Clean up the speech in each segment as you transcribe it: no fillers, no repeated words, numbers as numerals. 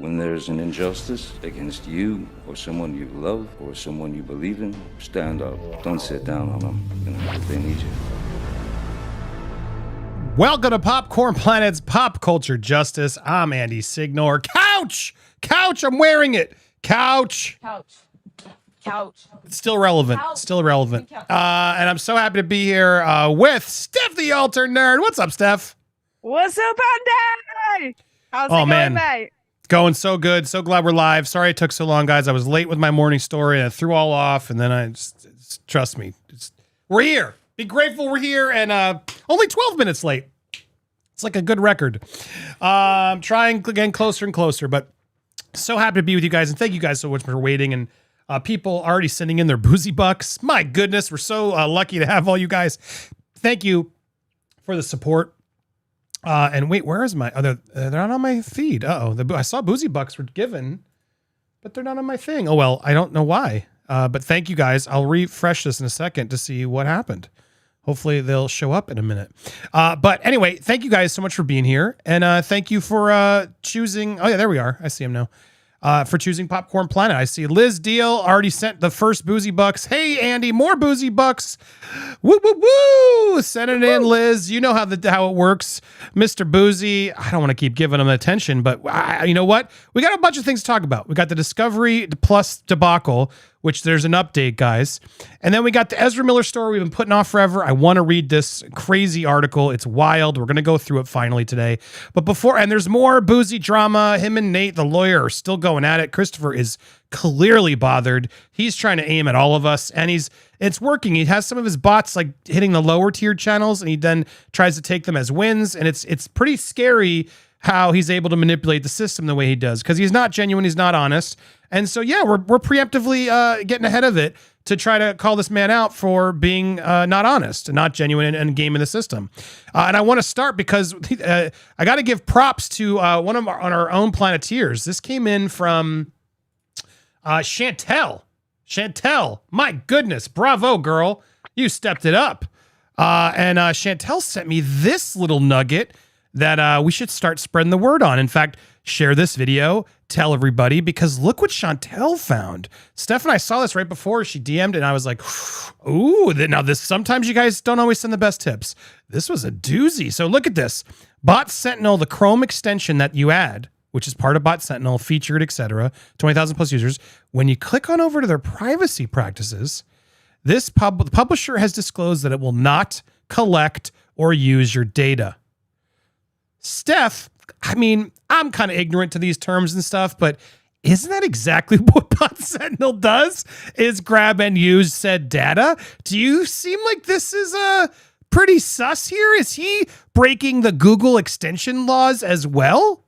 When there's an injustice against you or someone you love or someone you believe in, stand up. Don't sit down on them, if they need you. Welcome to Popcorn Planet's Pop Culture Justice. I'm Andy Signore. Couch! Couch! I'm wearing it. Couch! Couch. It's still relevant. Couch. Still relevant. And I'm so happy to be here with Steph the Alter Nerd. What's up, Steph? What's up, Andy? How's it going, mate? Going so good. So glad we're live. Sorry it took so long, guys. I was late with my morning story and I threw all off. And then I just trust me. We're here. Be grateful we're here. And only 12 minutes late. It's like a good record. I'm trying getting closer and closer, but so happy to be with you guys. And thank you guys so much for waiting. And people already sending in their Bouzy bucks. My goodness, we're so lucky to have all you guys. Thank you for the support. And wait, where is my other? They're not on my feed. I saw Bouzy bucks were given, but they're not on my thing. Oh well, I don't know why. But thank you guys. I'll refresh this in a second to see what happened. Hopefully they'll show up in a minute. But anyway, thank you guys so much for being here, and thank you for choosing. Oh yeah, there we are. I see him now. For choosing Popcorn Planet. I see Liz Deal already sent the first Bouzy bucks. Hey, Andy, more Bouzy bucks. Woo, woo, woo. Send it in, Liz. You know how it works. Mr. Bouzy, I don't want to keep giving him attention, but you know what? We got a bunch of things to talk about. We got the Discovery Plus debacle, which there's an update, guys. And then we got the Ezra Miller story we've been putting off forever. I want to read this crazy article. It's wild. We're going to go through it finally today. But and there's more Bouzy drama. Him and Nate, the lawyer, are still going at it. Christopher is clearly bothered. He's trying to aim at all of us, and it's working. He has some of his bots like hitting the lower tier channels, and he then tries to take them as wins. And it's pretty scary how he's able to manipulate the system the way he does, because he's not genuine, he's not honest. And so, yeah, we're preemptively getting ahead of it to try to call this man out for being not honest and not genuine and gaming the system. And I want to start because I got to give props to one of our own Planeteers. This came in from Chantel. Chantel, my goodness, bravo, girl. You stepped it up. And Chantel sent me this little nugget that we should start spreading the word on. In fact, share this video, tell everybody, because look what Chantel found. Steph and I saw this right before she DM'd, and I was like, ooh, now this, sometimes you guys don't always send the best tips. This was a doozy. So look at this. Bot Sentinel, the Chrome extension that you add, which is part of Bot Sentinel, featured, etc., 20,000 plus users. When you click on over to their privacy practices, the publisher has disclosed that it will not collect or use your data. Steph, I mean, I'm kind of ignorant to these terms and stuff, but isn't that exactly what Bot Sentinel does, is grab and use said data? Do you seem like this is pretty sus here? Is he breaking the Google extension laws as well?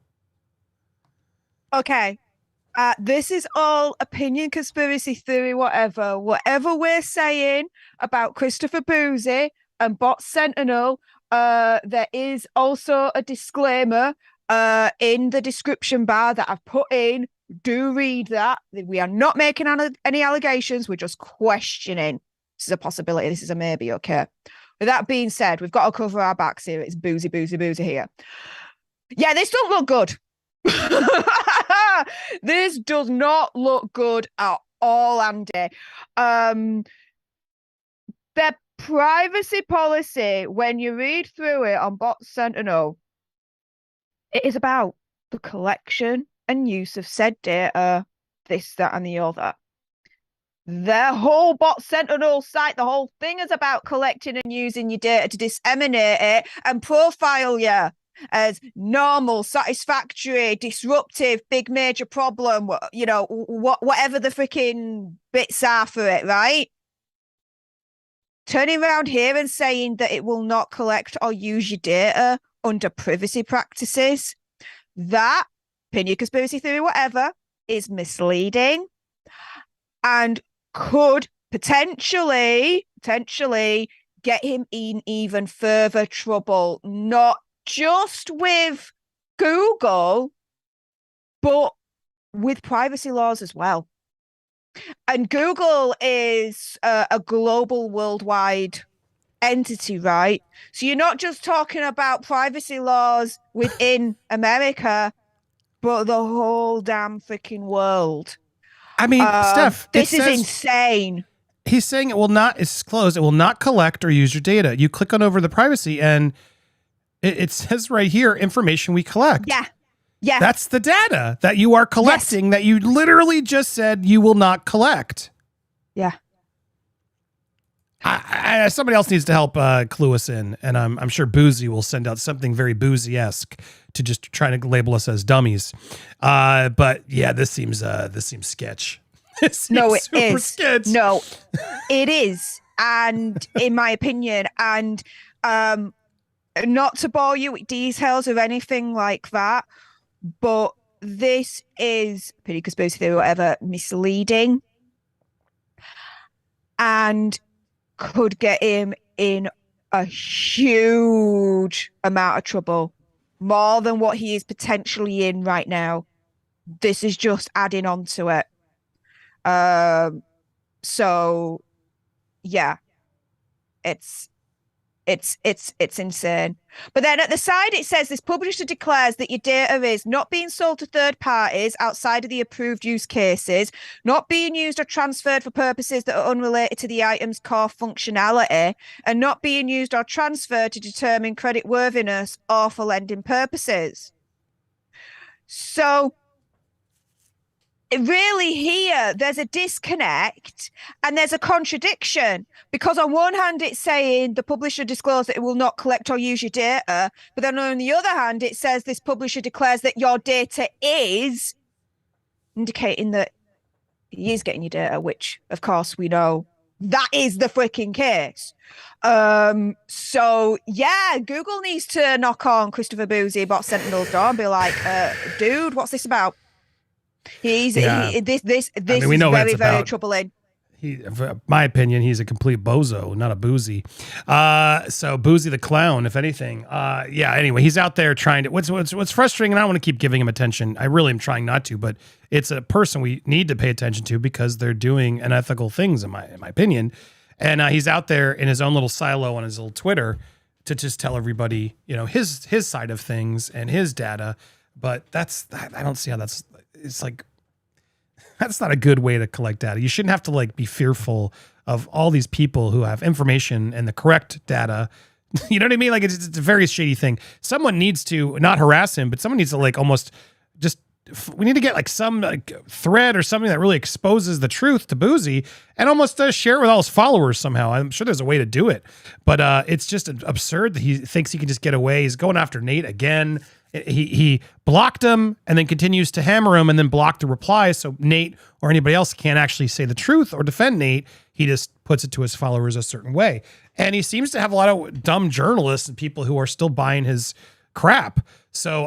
Okay. This is all opinion, conspiracy theory, whatever. Whatever we're saying about Christopher Bouzy and Bot Sentinel, there is also a disclaimer in the description bar that I've put in. Do read that. We are not making any allegations. We're just questioning. This is a possibility. This is a maybe, okay? With that being said, we've got to cover our backs here. It's Bouzy, Bouzy, Bouzy here. Yeah, this don't look good. This does not look good at all, Andy. Their privacy policy, when you read through it on Bot Sentinel, it is about the collection and use of said data, this, that, and the other. Their whole Bot Sentinel site, the whole thing is about collecting and using your data to disseminate it and profile you as normal, satisfactory, disruptive, big major problem, you know, whatever the freaking bits are for it, right? Turning around here and saying that it will not collect or use your data under privacy practices, that, opinion, conspiracy theory, whatever, is misleading and could potentially get him in even further trouble, not just with Google, but with privacy laws as well. And Google is a global, worldwide entity, right? So you're not just talking about privacy laws within America. but the whole damn freaking world. I mean, Steph, this is insane. He's saying it will not, it's closed. It will not collect or use your data. You click on over the privacy and it says right here, information we collect. Yeah. Yeah. That's the data that you are collecting that you literally just said you will not collect. Yeah. Somebody else needs to help clue us in. And I'm sure Bouzy will send out something very Bouzy-esque to just try to label us as dummies. But yeah, this seems sketch. No, it is. Sketch. No, it is. And in my opinion, and not to bore you with details of anything like that, but this is pretty conspiracy theory, whatever, misleading, and could get him in a huge amount of trouble, more than what he is potentially in right now. This is just adding on to it. So yeah, it's insane. But then at the side it says, this publisher declares that your data is not being sold to third parties outside of the approved use cases, not being used or transferred for purposes that are unrelated to the item's core functionality, and not being used or transferred to determine creditworthiness or for lending purposes. So really here, there's a disconnect and there's a contradiction, because on one hand, it's saying the publisher disclosed that it will not collect or use your data. But then on the other hand, it says this publisher declares that your data is, indicating that he is getting your data, which of course we know that is the freaking case. So yeah, Google needs to knock on Christopher Bouzy about Sentinel's door and be like, dude, what's this about? This is very, very troubling. My opinion, he's a complete bozo, not a Bouzy. So Bouzy the clown, if anything. Yeah. Anyway, he's out there trying to. What's frustrating, and I don't want to keep giving him attention. I really am trying not to, but it's a person we need to pay attention to because they're doing unethical things, in my opinion. And he's out there in his own little silo on his little Twitter to just tell everybody, his side of things and his data. But I don't see how that's. It's like, that's not a good way to collect data. You shouldn't have to be fearful of all these people who have information and the correct data. You know what I mean? It's a very shady thing. Someone needs to not harass him, but someone needs to almost just, we need to get some thread or something that really exposes the truth to Bouzy and almost share it with all his followers somehow. I'm sure there's a way to do it, but it's just absurd that he thinks he can just get away. He's going after Nate again. He blocked him and then continues to hammer him and then block the replies, so Nate or anybody else can't actually say the truth or defend Nate. He just puts it to his followers a certain way. And he seems to have a lot of dumb journalists and people who are still buying his crap. So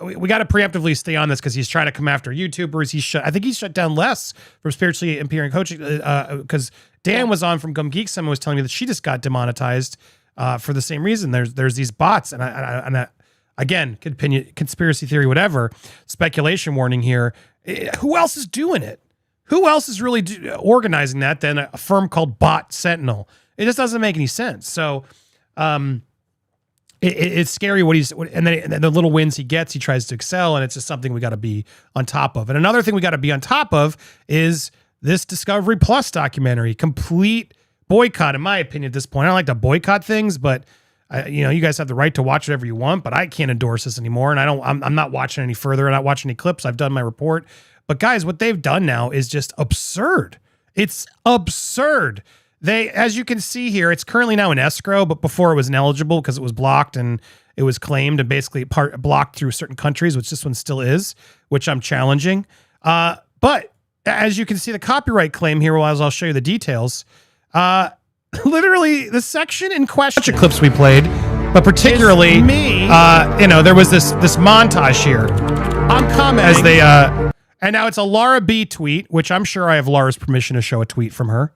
we got to preemptively stay on this because he's trying to come after YouTubers. I think he's shut down Les from Spiritually Empowering Coaching because Dan was on from Gum Geek Summit was telling me that she just got demonetized for the same reason. There's these bots and I again, conspiracy theory, whatever, speculation warning here. Who else is doing it? Who else is really organizing that than a firm called Bot Sentinel? It just doesn't make any sense. So it's scary and then the little wins he gets, he tries to excel, and it's just something we got to be on top of. And another thing we got to be on top of is this Discovery Plus documentary. Complete boycott, in my opinion, at this point. I don't like to boycott things, but you guys have the right to watch whatever you want, but I can't endorse this anymore. And I'm not watching any further. I'm not watching any clips. I've done my report, but guys, what they've done now is just absurd. It's absurd. As you can see here, it's currently now in escrow, but before it was ineligible because it was blocked and it was claimed and basically blocked through certain countries, which this one still is, which I'm challenging. But as you can see, the copyright claim here, as I'll show you the details, literally the section in question, bunch of clips we played, but particularly there was this montage here. I'm commenting as they and now it's a Laura B tweet, which I'm sure I have Laura's permission to show a tweet from her.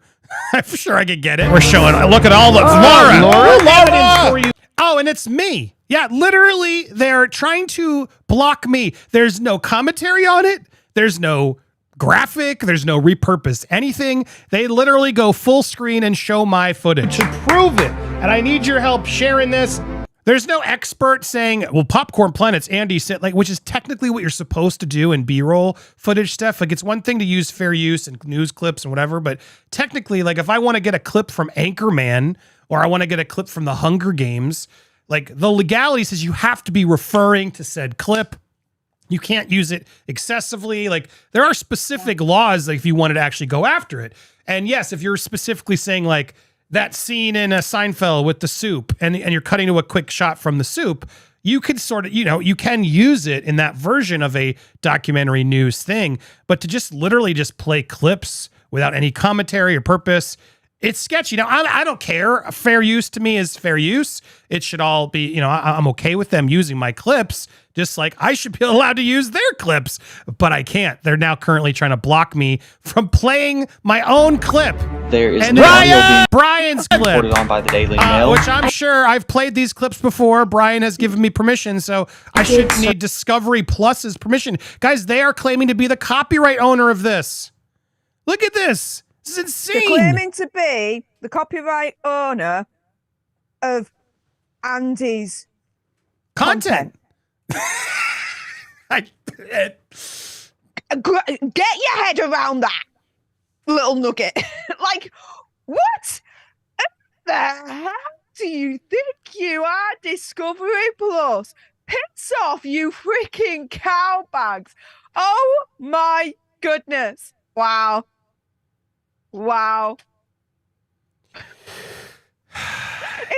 I'm sure I could get it. We're showing. Look at all the Laura. Oh, and it's me. Yeah, literally, they're trying to block me. There's no commentary on it. There's no graphic. There's no repurposed anything. They literally go full screen and show my footage to prove it. And I need your help sharing this. There's no expert saying, well, Popcorn Planet's Andy said, like, which is technically what you're supposed to do in B-roll footage stuff. Like, it's one thing to use fair use and news clips and whatever, but technically, like, if I want to get a clip from Anchorman or I want to get a clip from the Hunger Games, like, the legality says you have to be referring to said clip. You can't use it excessively. Like, there are specific laws, like, if you wanted to actually go after it. And yes, if you're specifically saying, like, that scene in a Seinfeld with the soup and you're cutting to a quick shot from the soup, you could sort of, you can use it in that version of a documentary news thing. But to just literally just play clips without any commentary or purpose, it's sketchy. Now, I don't care. Fair use to me is fair use. It should all be, I'm okay with them using my clips, just like I should be allowed to use their clips, but I can't. They're now currently trying to block me from playing my own clip. There is And no audio being Brian's clip, reported on by the Daily Mail. which I'm sure I've played these clips before. Brian has given me permission, so I should need Discovery Plus's permission. Guys, they are claiming to be the copyright owner of this. Look at this. This is insane. They're claiming to be the copyright owner of Andy's Content. Get your head around that little nugget. Like, what the hell do you think you are, Discovery Plus? Piss off, you freaking cowbags. Oh my goodness. Wow.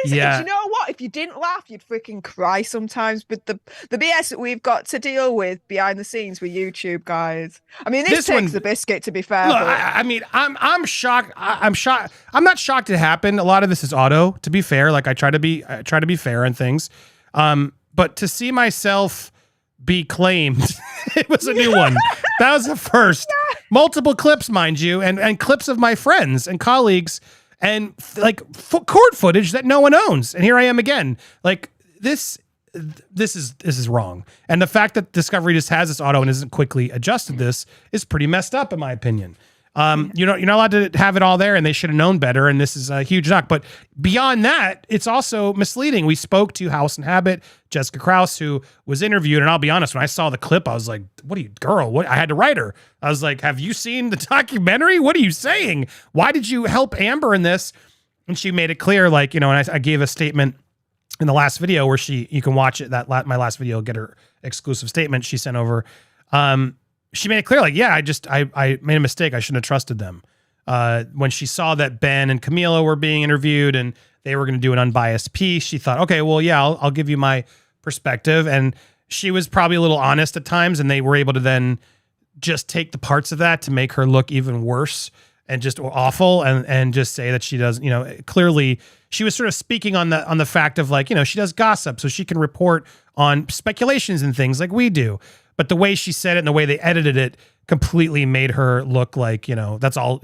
Yeah. Do you know what? If you didn't laugh, you'd freaking cry sometimes with the BS that we've got to deal with behind the scenes with YouTube, guys. I mean, this takes the biscuit, to be fair. Look, I mean, I'm shocked. I'm shocked. I'm not shocked it happened. A lot of this is auto, to be fair. Like, I try to be fair on things. But to see myself be claimed, it was a new one. That was the first. Yeah. Multiple clips, mind you, and clips of my friends and colleagues, and like court footage that no one owns. And here I am again. Like, this is wrong. And the fact that Discovery just has this auto and isn't quickly adjusted this is pretty messed up, in my opinion. You're not allowed to have it all there, and they should have known better. And this is a huge knock. But beyond that, it's also misleading. We spoke to House and Habit, Jessica Krause, who was interviewed. And I'll be honest, when I saw the clip, I was like, what are you, girl? What? I had to write her. I was like, have you seen the documentary? What are you saying? Why did you help Amber in this? And she made it clear, like, and I gave a statement in the last video where you can watch it. My last video, get her exclusive statement she sent over. She made it clear, like, yeah, I made a mistake. I shouldn't have trusted them. When she saw that Ben and Camila were being interviewed and they were going to do an unbiased piece, she thought, okay, well, yeah, I'll give you my perspective. And she was probably a little honest at times, and they were able to then just take the parts of that to make her look even worse and just awful, and just say that she does, clearly she was sort of speaking on the fact of, like, she does gossip, so she can report on speculations and things like we do. But the way she said it and the way they edited it completely made her look like, that's all.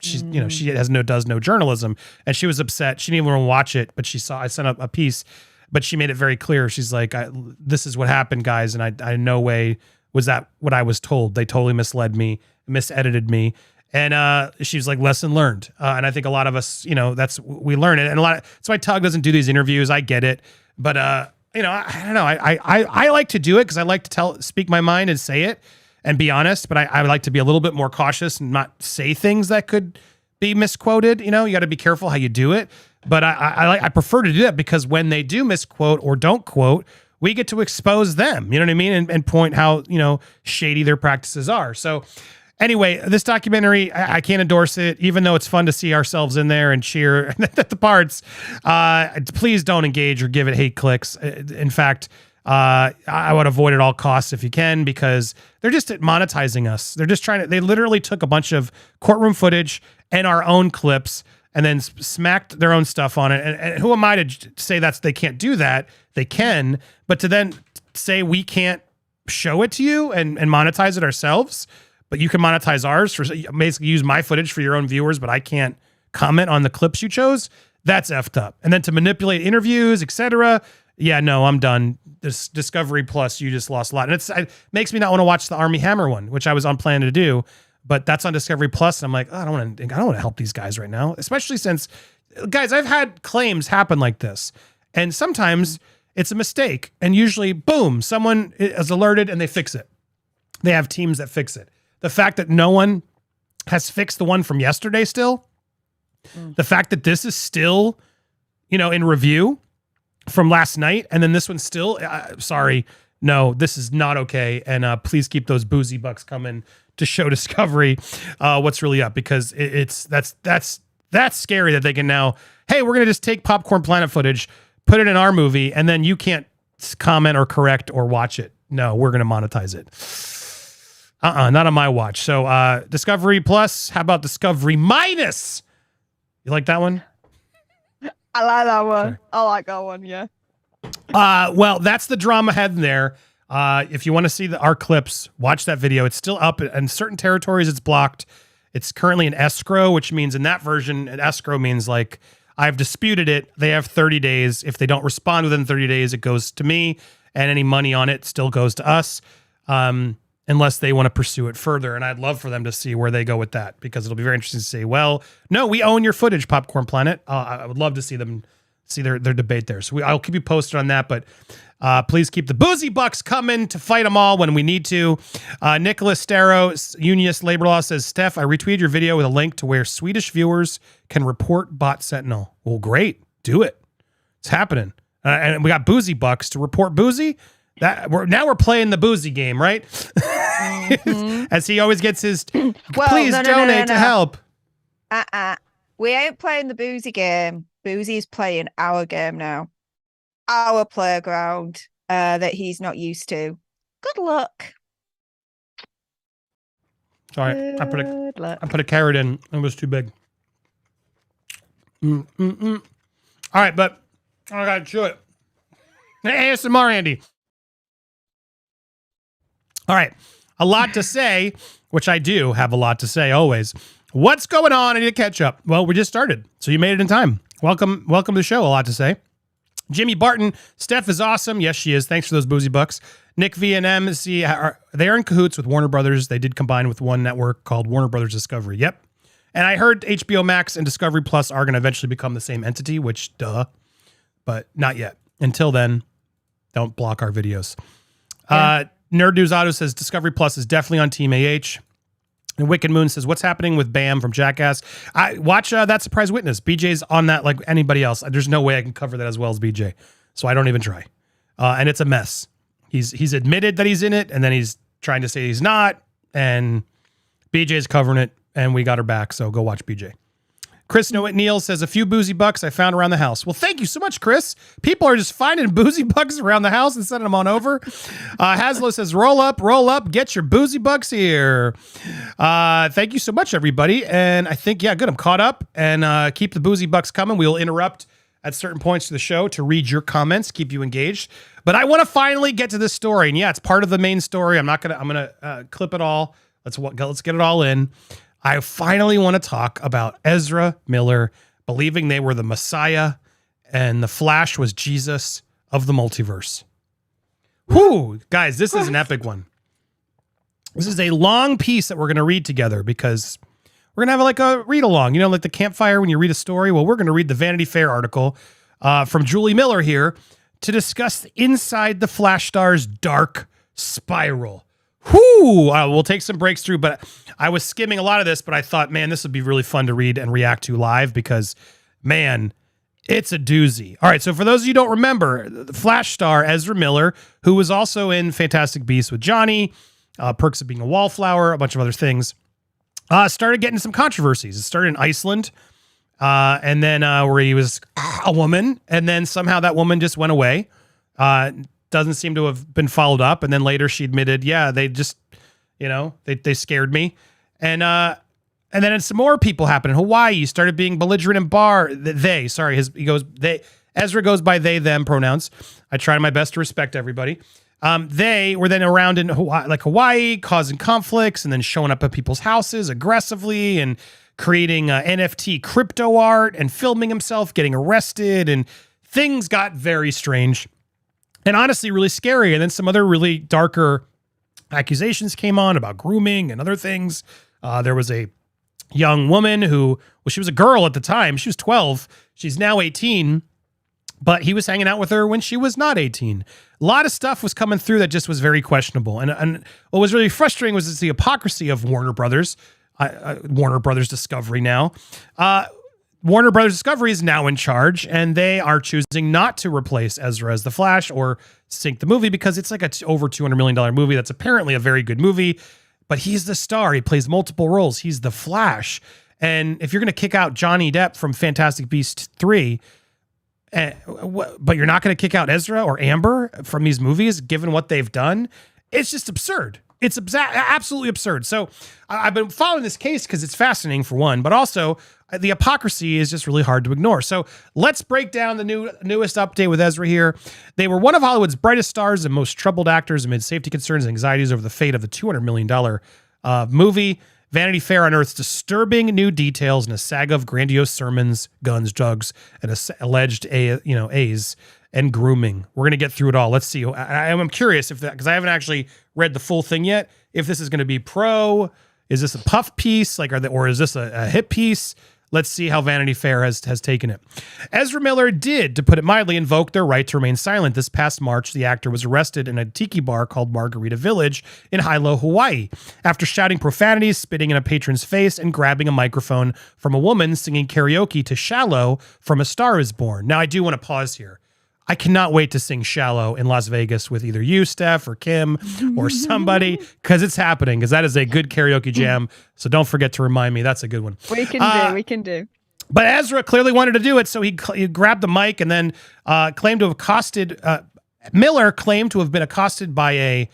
She's, she does no journalism, and she was upset. She didn't even want to watch it, but she saw I sent up a piece, but she made it very clear. She's like, this is what happened, guys, and I in no way was that what I was told. They totally misled me, misedited me, and she's like, lesson learned. And I think a lot of us, that's we learn it, and that's why Tug doesn't do these interviews. I get it, but I don't know. I like to do it because I like to speak my mind and say it and be honest, but I would like to be a little bit more cautious and not say things that could be misquoted. You got to be careful how you do it. But I prefer to do that because when they do misquote or don't quote, we get to expose them. You know what I mean? And point how, shady their practices are. So anyway, this documentary, I can't endorse it, even though it's fun to see ourselves in there and cheer at the parts. Please don't engage or give it hate clicks. In fact, I would avoid at all costs if you can, because they're just monetizing us. They're just they literally took a bunch of courtroom footage and our own clips and then smacked their own stuff on it. And who am I to say they can't do that? They can, but to then say we can't show it to you and monetize it ourselves, but you can monetize ours for basically use my footage for your own viewers, but I can't comment on the clips you chose. That's effed up. And then to manipulate interviews, etc. Yeah, no, I'm done. This Discovery Plus, you just lost a lot. And it makes me not want to watch the Army Hammer one, which I was on plan to do, but that's on Discovery Plus. And I'm like, I don't want to help these guys right now, especially since, guys, I've had claims happen like this. And sometimes it's a mistake. And usually, boom, someone is alerted and they fix it. They have teams that fix it. The fact that no one has fixed the one from yesterday still, the fact that this is still, in review from last night, and then this one's still, sorry, no, this is not okay. And please keep those boozy bucks coming to show Discovery what's really up, because that's scary that they can now, hey, we're going to just take Popcorn Planet footage, put it in our movie, and then you can't comment or correct or watch it. No, we're going to monetize it. Not on my watch. So Discovery Plus, how about Discovery Minus? You like that one? I like that one. Sorry. I like that one, yeah. Well, that's the drama head in there. If you want to see our clips, watch that video. It's still up. In certain territories, it's blocked. It's currently in escrow, which means in that version, an escrow means like I've disputed it. They have 30 days. If they don't respond within 30 days, it goes to me, and any money on it still goes to us. Unless they want to pursue it further. And I'd love for them to see where they go with that, because it'll be very interesting to see, well, no, we own your footage, Popcorn Planet. I would love to see them see their debate there. So I'll keep you posted on that, but please keep the boozy bucks coming to fight them all when we need to. Nicholas Starrow, Unius Labor Law, says, Steph, I retweeted your video with a link to where Swedish viewers can report bot Sentinel. Well, great. Do it. It's happening. And we got boozy bucks to report boozy. Now we're playing the boozy game, right? As he always gets his, please donate to help. We ain't playing the boozy game. Boozy's playing our game now. Our playground that he's not used to. Good luck. Sorry, I put a carrot in. It was too big. All right, but I gotta chew it. ASMR, Andy. All right, a lot to say, which I do have a lot to say always. What's going on? I need to catch up. Well, we just started, so you made it in time. Welcome to the show. A lot to say. Jimmy Barton, Steph is awesome. Yes, she is. Thanks for those boozy bucks. Nick V&M, they are in cahoots with Warner Brothers. They did combine with one network called Warner Brothers Discovery. Yep. And I heard HBO Max and Discovery Plus are going to eventually become the same entity, which, duh. But not yet. Until then, don't block our videos. Yeah. Nerd News Auto says Discovery Plus is definitely on Team AH. And Wicked Moon says, what's happening with Bam from Jackass? I watch That Surprise Witness. BJ's on that like anybody else. There's no way I can cover that as well as BJ. So I don't even try. And it's a mess. He's admitted that he's in it, and then he's trying to say he's not. And BJ's covering it, and we got her back. So go watch BJ. Chris Neal says, a few boozy bucks I found around the house. Well, thank you so much, Chris. People are just finding boozy bucks around the house and sending them on over. Haslo says, roll up, get your boozy bucks here. Thank you so much, everybody. And I think, yeah, good. I'm caught up, and keep the boozy bucks coming. We'll interrupt at certain points of the show to read your comments, keep you engaged. But I want to finally get to this story. And yeah, it's part of the main story. I'm going to clip it all. Let's get it all in. I finally want to talk about Ezra Miller believing they were the Messiah and the Flash was Jesus of the multiverse. Whoo, guys, this is an epic one. This is a long piece that we're going to read together because we're going to have like a read along, like the campfire when you read a story. Well, we're going to read the Vanity Fair article from Julie Miller here to discuss inside the Flash star's dark spiral. Whoo! We'll take some breaks through, but I was skimming a lot of this, but I thought, man, this would be really fun to read and react to live because, man, it's a doozy. All right, so for those of you who don't remember, the Flash star Ezra Miller, who was also in Fantastic Beasts with Johnny, Perks of Being a Wallflower, a bunch of other things, started getting some controversies. It started in Iceland, and then where he was a woman, and then somehow that woman just went away. Doesn't seem to have been followed up. And then later she admitted, yeah, they just, they scared me. And then some more people happened in Hawaii. He started being belligerent in bar. Ezra goes by they, them pronouns. I try my best to respect everybody. They were then around in Hawaii, causing conflicts and then showing up at people's houses aggressively and creating NFT crypto art and filming himself, getting arrested. And things got very strange. And honestly, really scary. And then some other really darker accusations came on about grooming and other things. There was a young woman who, she was a girl at the time. She was 12. She's now 18. but he was hanging out with her when she was not 18. A lot of stuff was coming through that just was very questionable. And what was really frustrating was the hypocrisy of Warner Brothers. Warner Brothers Discovery now. Warner Brothers Discovery is now in charge, and they are choosing not to replace Ezra as the Flash or sync the movie because it's like a over $200 million movie that's apparently a very good movie, but he's the star. He plays multiple roles. He's the Flash. And if you're going to kick out Johnny Depp from Fantastic Beasts 3, but you're not going to kick out Ezra or Amber from these movies, given what they've done, it's just absurd. It's absolutely absurd. So I've been following this case because it's fascinating for one, but also the hypocrisy is just really hard to ignore. So let's break down the newest update with Ezra here. They were one of Hollywood's brightest stars and most troubled actors amid safety concerns and anxieties over the fate of the $200 million movie. Vanity Fair unearths disturbing new details in a saga of grandiose sermons, guns, drugs, and alleged A's and grooming. We're going to get through it all. Let's see. I'm curious if that, because I haven't actually read the full thing yet, if this is going to be pro, is this a puff piece, or is this a hit piece? Let's see how Vanity Fair has taken it. Ezra Miller did, to put it mildly, invoke their right to remain silent. This past March, the actor was arrested in a tiki bar called Margarita Village in Hilo, Hawaii, after shouting profanities, spitting in a patron's face, and grabbing a microphone from a woman singing karaoke to Shallow from A Star Is Born. Now, I do want to pause here. I cannot wait to sing Shallow in Las Vegas with either you, Steph, or Kim, or somebody, because it's happening, because that is a good karaoke jam. So don't forget to remind me. That's a good one. We can do. But Ezra clearly wanted to do it, so he grabbed the mic and then claimed to have accosted, Miller claimed to have been accosted by a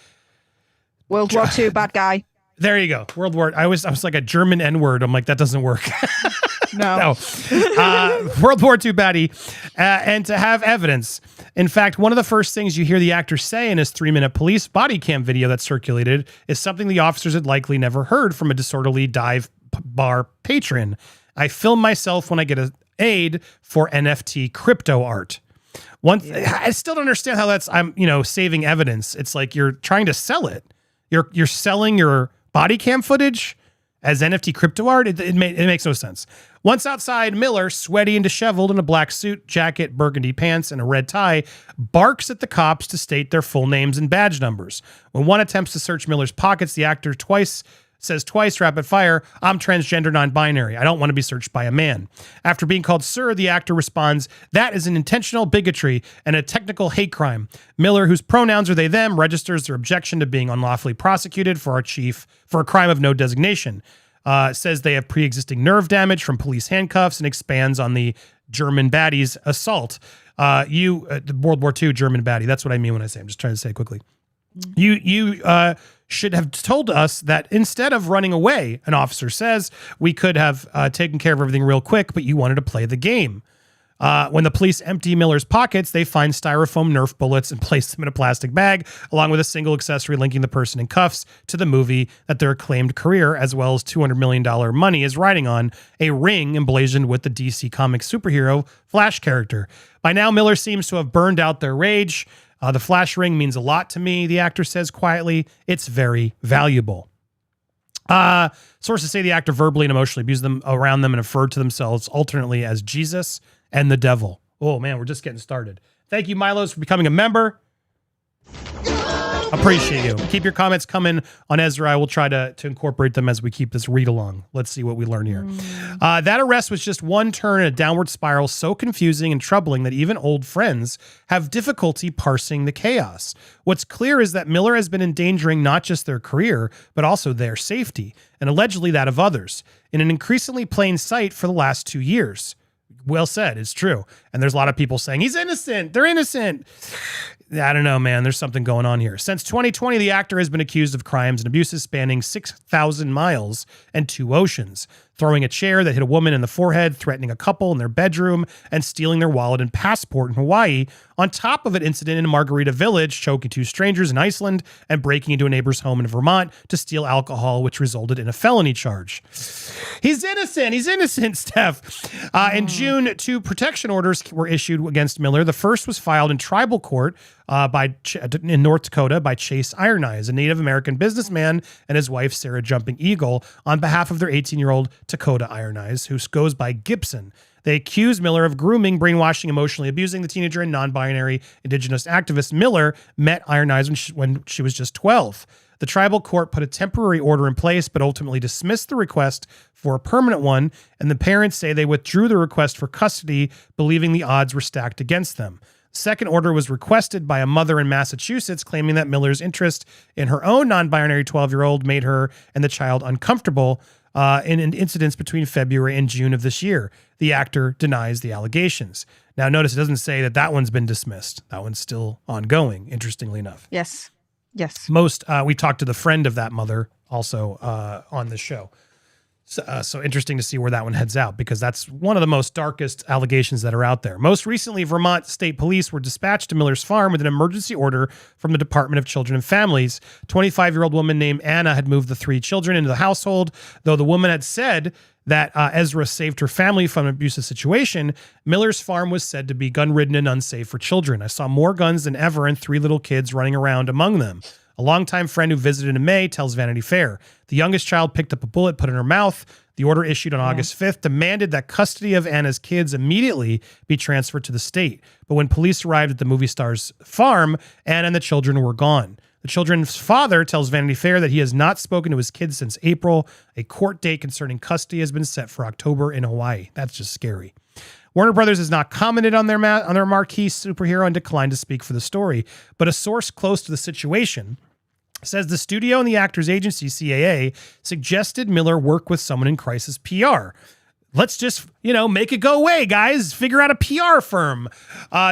World War II bad guy. There you go. World War. I was like a German N-word. I'm like, that doesn't work. No. World War II baddie, and to have evidence. In fact, one of the first things you hear the actor say in his 3-minute police body cam video that circulated is something the officers had likely never heard from a disorderly dive bar patron. I film myself when I get an aid for NFT crypto art. I still don't understand how that's, saving evidence. It's like you're trying to sell it. You're selling your body cam footage as NFT crypto art. It makes no sense. Once outside, Miller, sweaty and disheveled in a black suit, jacket, burgundy pants, and a red tie, barks at the cops to state their full names and badge numbers. When one attempts to search Miller's pockets, the actor says twice, rapid fire, "I'm transgender non-binary. I don't want to be searched by a man." After being called sir, the actor responds, "That is an intentional bigotry and a technical hate crime." Miller, whose pronouns are they, them, registers their objection to being unlawfully prosecuted for a crime of no designation. Says they have pre-existing nerve damage from police handcuffs and expands on the German baddie's assault. The World War II German baddie. That's what I mean when I say, I'm just trying to say it quickly. You should have told us that instead of running away, an officer says, we could have taken care of everything real quick, but you wanted to play the game. When the police empty Miller's pockets, they find styrofoam Nerf bullets and place them in a plastic bag, along with a single accessory linking the person in cuffs to the movie that their acclaimed career, as well as $200 million money, is riding on, a ring emblazoned with the DC Comics superhero Flash character. By now, Miller seems to have burned out their rage. The Flash ring means a lot to me, the actor says quietly. It's very valuable. Sources say the actor verbally and emotionally abused them around them and referred to themselves alternately as Jesus and the devil. Oh man, we're just getting started. Thank you, Milos, for becoming a member. Appreciate you. Keep your comments coming on Ezra. I will try to incorporate them as we keep this read along. Let's see what we learn here. That arrest was just one turn in a downward spiral so confusing and troubling that even old friends have difficulty parsing the chaos. What's clear is that Miller has been endangering not just their career, but also their safety, and allegedly that of others, in an increasingly plain sight for the last 2 years. Well said. It's true. And there's a lot of people saying he's innocent. They're innocent. I don't know, man. There's something going on here. Since 2020, the actor has been accused of crimes and abuses spanning 6,000 miles and 2 oceans, throwing a chair that hit a woman in the forehead, threatening a couple in their bedroom, and stealing their wallet and passport in Hawaii, on top of an incident in Margarita Village, choking 2 strangers in Iceland, and breaking into a neighbor's home in Vermont to steal alcohol, which resulted in a felony charge. He's innocent. He's innocent, Steph. In June, 2 protection orders were issued against Miller. The first was filed in tribal court in North Dakota by Chase Iron Eyes, a Native American businessman, and his wife, Sarah Jumping Eagle, on behalf of their 18-year-old Dakota Iron Eyes, who goes by Gibson. They accuse Miller of grooming, brainwashing, emotionally abusing the teenager and non-binary indigenous activist. Miller met Iron Eyes when she was just 12. The tribal court put a temporary order in place, but ultimately dismissed the request for a permanent one, and the parents say they withdrew the request for custody, believing the odds were stacked against them. The second order was requested by a mother in Massachusetts, claiming that Miller's interest in her own non-binary 12-year-old made her and the child uncomfortable in incidents between February and June of this year. The actor denies the allegations. Now, notice it doesn't say that that one's been dismissed. That one's still ongoing, interestingly enough. Yes. We talked to the friend of that mother also on the show. So interesting to see where that one heads out, because that's one of the most darkest allegations that are out there. Most recently, Vermont State Police were dispatched to Miller's farm with an emergency order from the Department of Children and Families. 25-year-old woman named Anna had moved the 3 children into the household. Though the woman had said that Ezra saved her family from an abusive situation, Miller's farm was said to be gun-ridden and unsafe for children. I saw more guns than ever and 3 little kids running around among them. A longtime friend who visited in May tells Vanity Fair. The youngest child picked up a bullet, put it in her mouth. The order issued on August 5th demanded that custody of Anna's kids immediately be transferred to the state. But when police arrived at the movie star's farm, Anna and the children were gone. The children's father tells Vanity Fair that he has not spoken to his kids since April. A court date concerning custody has been set for October in Hawaii. That's just scary. Warner Brothers has not commented on their marquee superhero and declined to speak for the story. But a source close to the situation says the studio and the actor's agency, CAA, suggested Miller work with someone in crisis PR. Let's just, make it go away, guys. Figure out a PR firm.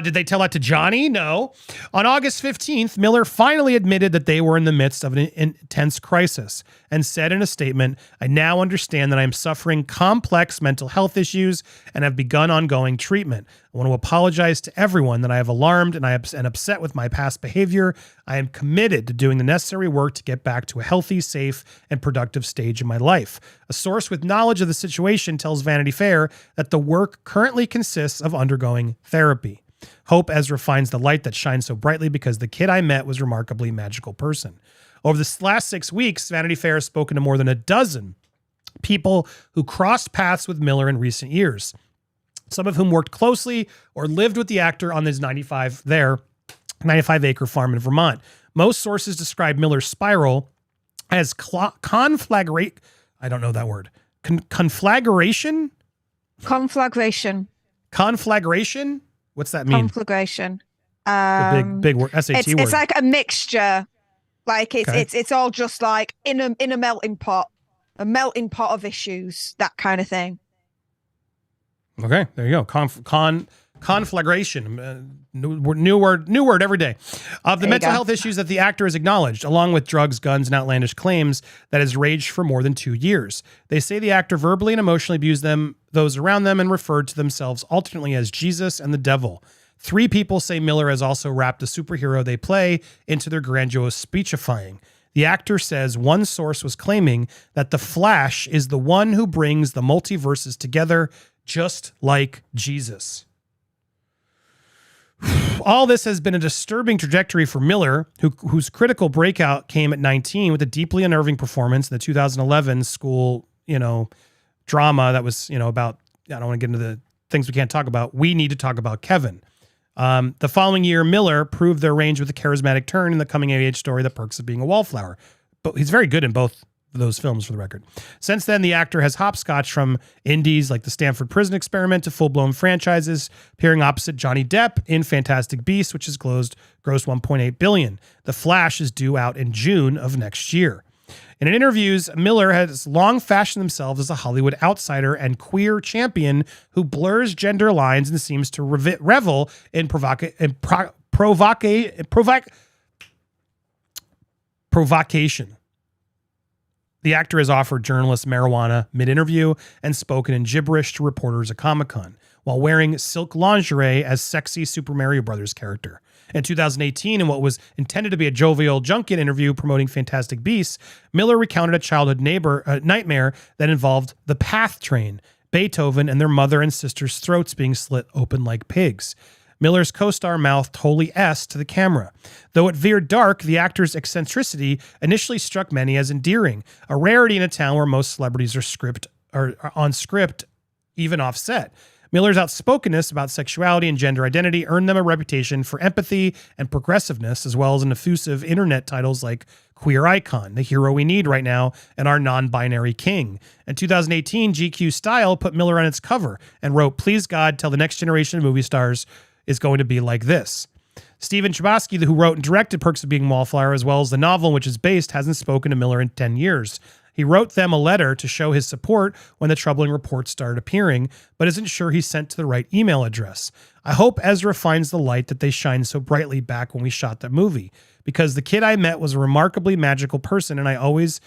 Did they tell that to Johnny? No. On August 15th, Miller finally admitted that they were in the midst of an intense crisis and said in a statement, "I now understand that I am suffering complex mental health issues and have begun ongoing treatment. I want to apologize to everyone that I have alarmed and I am upset with my past behavior. I am committed to doing the necessary work to get back to a healthy, safe, and productive stage in my life." A source with knowledge of the situation tells Vanity Fair that the work currently consists of undergoing therapy. Hope Ezra finds the light that shines so brightly because the kid I met was a remarkably magical person. Over the last 6 weeks, Vanity Fair has spoken to more than a dozen people who crossed paths with Miller in recent years, some of whom worked closely or lived with the actor on his 95-acre farm in Vermont. Most sources describe Miller's spiral as conflagration. I don't know that word. Conflagration? Conflagration? What's that mean? Conflagration. Big word. SAT word. It's like a mixture. Like Okay. it's all just like in a melting pot of issues, that kind of thing. Okay, there you go. Conflagration. New word every day. Of the mental health issues that the actor has acknowledged, along with drugs, guns, and outlandish claims that has raged for more than 2 years. They say the actor verbally and emotionally abused those around them, and referred to themselves alternately as Jesus and the devil. 3 people say Miller has also wrapped the superhero they play into their grandiose speechifying. The actor says one source was claiming that the Flash is the one who brings the multiverses together, just like Jesus. All this has been a disturbing trajectory for Miller, whose critical breakout came at 19 with a deeply unnerving performance in the 2011 school, drama that was, about, I don't want to get into the things we can't talk about. We need to talk about Kevin. The following year, Miller proved their range with a charismatic turn in the coming-of-age story, The Perks of Being a Wallflower. But he's very good in both of those films, for the record. Since then, the actor has hopscotched from indies like The Stanford Prison Experiment to full-blown franchises, appearing opposite Johnny Depp in Fantastic Beasts, which has grossed $1.8 billion. The Flash is due out in June of next year. In interviews, Miller has long fashioned himself as a Hollywood outsider and queer champion who blurs gender lines and seems to revel in provocation. The actor has offered journalists marijuana mid-interview and spoken in gibberish to reporters at Comic-Con while wearing silk lingerie as sexy Super Mario Brothers character. In 2018, in what was intended to be a jovial junket interview promoting Fantastic Beasts, Miller recounted a childhood nightmare that involved the Path Train, Beethoven, and their mother and sister's throats being slit open like pigs. Miller's co-star mouthed "Holy S" to the camera. Though it veered dark, the actor's eccentricity initially struck many as endearing, a rarity in a town where most celebrities are on script, even off set. Miller's outspokenness about sexuality and gender identity earned them a reputation for empathy and progressiveness, as well as an effusive internet titles like Queer Icon, the hero we need right now, and our non-binary king. In 2018, GQ Style put Miller on its cover and wrote, "Please God, tell the next generation of movie stars is going to be like this." Stephen Chbosky, who wrote and directed Perks of Being a Wallflower, as well as the novel in which it's based, hasn't spoken to Miller in 10 years. He wrote them a letter to show his support when the troubling reports started appearing, but isn't sure he sent to the right email address. I hope Ezra finds the light that they shined so brightly back when we shot that movie, because the kid I met was a remarkably magical person, and I always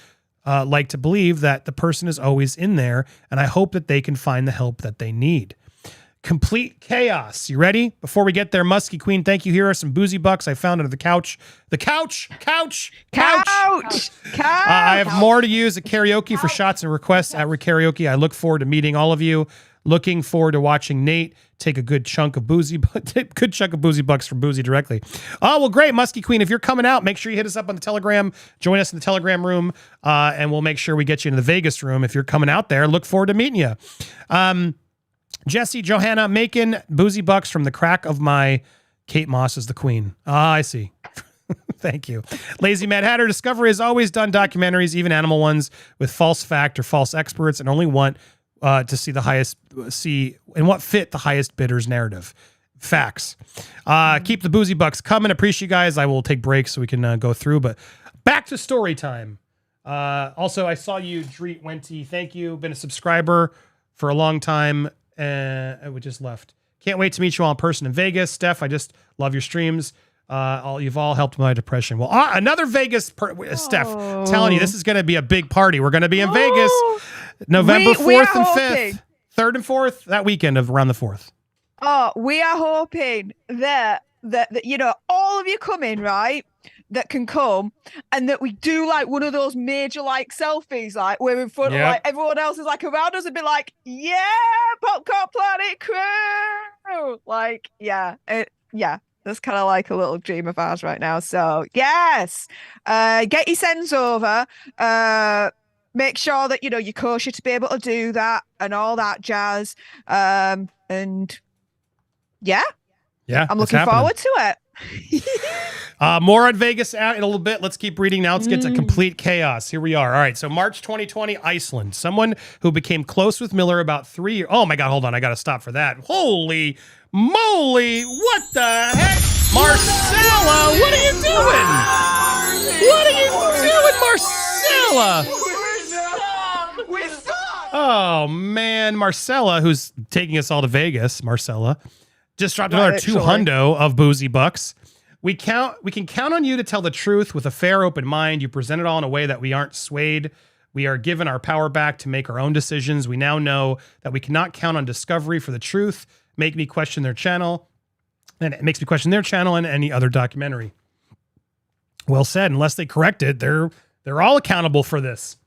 like to believe that the person is always in there, and I hope that they can find the help that they need. Complete chaos. You ready? Before we get there, Muskie Queen, thank you. Here are some boozy bucks I found under the couch. The couch. I have more to use at karaoke for shots and requests at karaoke. I look forward to meeting all of you. Looking forward to watching Nate take a good chunk of boozy bucks from Bouzy directly. Oh, well, great, Muskie Queen. If you're coming out, make sure you hit us up on the Telegram. Join us in the Telegram room, and we'll make sure we get you into the Vegas room. If you're coming out there, look forward to meeting you. Jesse, Johanna, making boozy bucks from the crack of my Kate Moss is the queen. Ah, I see. Thank you. Lazy Mad Hatter, Discovery has always done documentaries, even animal ones, with false fact or false experts, and only want to see in what fit the highest bidder's narrative. Facts. Keep the boozy bucks coming. Appreciate you guys. I will take breaks so we can go through, but back to story time. Also, I saw you, Dreet Wenty. Thank you. Been a subscriber for a long time. We just left. Can't wait to meet you all in person in Vegas. Steph, I just love your streams. You've all helped my depression. Well, another Vegas, Steph, telling you, this is going to be a big party. We're going to be in Vegas November 4th and 5th, 3rd and 4th, that weekend of around the 4th. Oh, we are hoping that all of you come in, right? That can come, and that we do like one of those major like selfies, like we're in front of like everyone else is like around us and be like, yeah, Popcorn Planet crew, like that's kind of like a little dream of ours right now. So yes, get your sends over. Make sure that you're kosher to be able to do that and all that jazz. And yeah, I'm looking forward to it. More on Vegas out in a little bit. Let's keep reading now. Let's get to complete chaos. Here we are. All right. So March 2020, Iceland. Someone who became close with Miller about 3 years. Oh my God. Hold on. I got to stop for that. Holy moly. What the heck? Marcella, what are you doing? What are you doing, Marcella? Oh man. Marcella, who's taking us all to Vegas. Marcella just dropped another $200 of boozy bucks. We can count on you to tell the truth with a fair, open mind. You present it all in a way that we aren't swayed. We are given our power back to make our own decisions. We now know that we cannot count on Discovery for the truth. Make me question their channel. And it makes me question their channel and any other documentary. Well said. Unless they correct it, they're all accountable for this.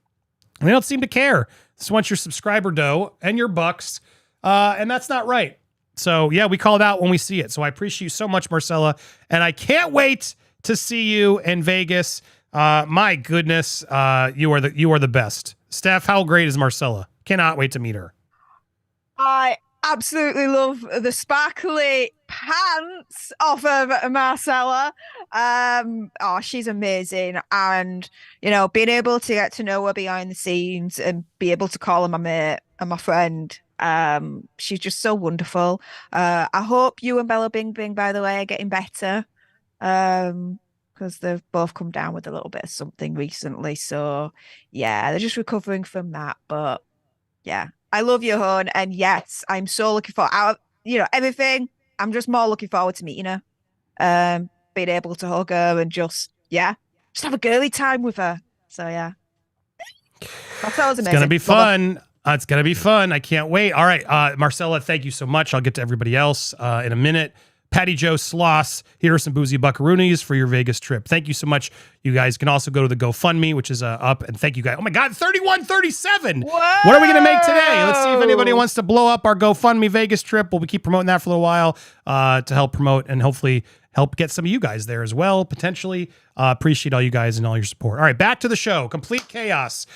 And they don't seem to care. Just want your subscriber dough and your bucks. And that's not right. So yeah, we call it out when we see it. So I appreciate you so much, Marcella. And I can't wait to see you in Vegas. My goodness, you are the best. Steph, how great is Marcella? Cannot wait to meet her. I absolutely love the sparkly pants off of Marcella. She's amazing. And, being able to get to know her behind the scenes and be able to call her my mate and my friend. She's just so wonderful. I hope you and Bella Bing Bing, by the way, are getting better. Because they've both come down with a little bit of something recently. So yeah, they're just recovering from that. But yeah, I love you, hon. And yes, I'm so looking forward. Everything. I'm just more looking forward to meeting her. Being able to hug her and just have a girly time with her. So yeah. That was amazing. It's gonna be fun. It's going to be fun. I can't wait. All right. Marcella, thank you so much. I'll get to everybody else in a minute. Patty Joe Sloss, here are some boozy buckaroonies for your Vegas trip. Thank you so much. You guys can also go to the GoFundMe, which is up. And thank you guys. Oh my God, 3137. What are we going to make today? Let's see if anybody wants to blow up our GoFundMe Vegas trip. We'll keep promoting that for a little while to help promote and hopefully help get some of you guys there as well, potentially. Appreciate all you guys and all your support. All right, back to the show. Complete chaos.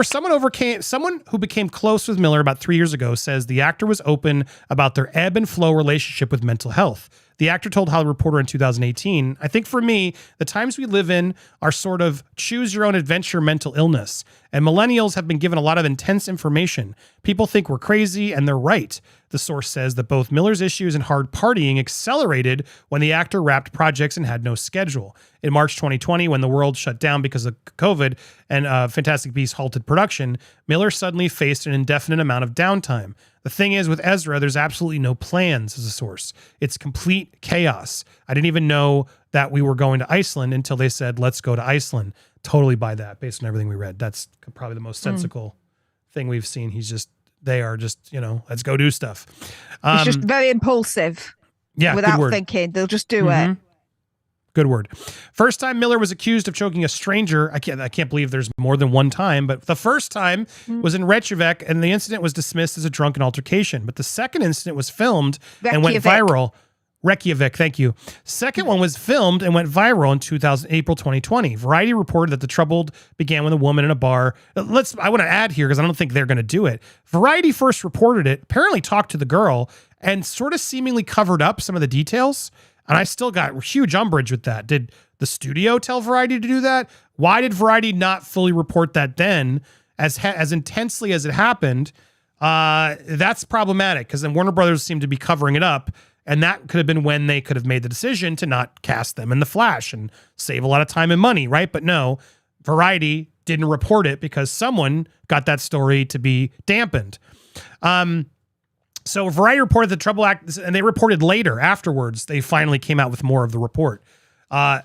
Someone who became close with Miller about 3 years ago says the actor was open about their ebb and flow relationship with mental health. The actor told Hollywood Reporter in 2018, I think for me, the times we live in are sort of choose your own adventure mental illness. And millennials have been given a lot of intense information. People think we're crazy, and they're right. The source says that both Miller's issues and hard partying accelerated when the actor wrapped projects and had no schedule. In March 2020, when the world shut down because of COVID and Fantastic Beasts halted production, Miller suddenly faced an indefinite amount of downtime. The thing is, with Ezra, there's absolutely no plans as a source. It's complete chaos. I didn't even know that we were going to Iceland until they said, let's go to Iceland. Totally buy that based on everything we read. That's probably the most sensical thing we've seen. They are just, let's go do stuff. It's just very impulsive. Yeah, without thinking. They'll just do it. Good word. First time Miller was accused of choking a stranger. I can't believe there's more than one time, but the first time was in Reykjavik, and the incident was dismissed as a drunken altercation. But the second incident was filmed and went viral. Reykjavik, thank you. Second one was filmed and went viral in April 2020. Variety reported that the trouble began with a woman in a bar. I want to add here because I don't think they're going to do it. Variety first reported it, apparently talked to the girl, and sort of seemingly covered up some of the details. And I still got huge umbrage with that. Did the studio tell Variety to do that? Why did Variety not fully report that then as intensely as it happened? That's problematic because then Warner Brothers seemed to be covering it up. And that could have been when they could have made the decision to not cast them in The Flash and save a lot of time and money, right? But no, Variety didn't report it because someone got that story to be dampened. So Variety reported the Trouble Act, and they reported later, afterwards, they finally came out with more of the report,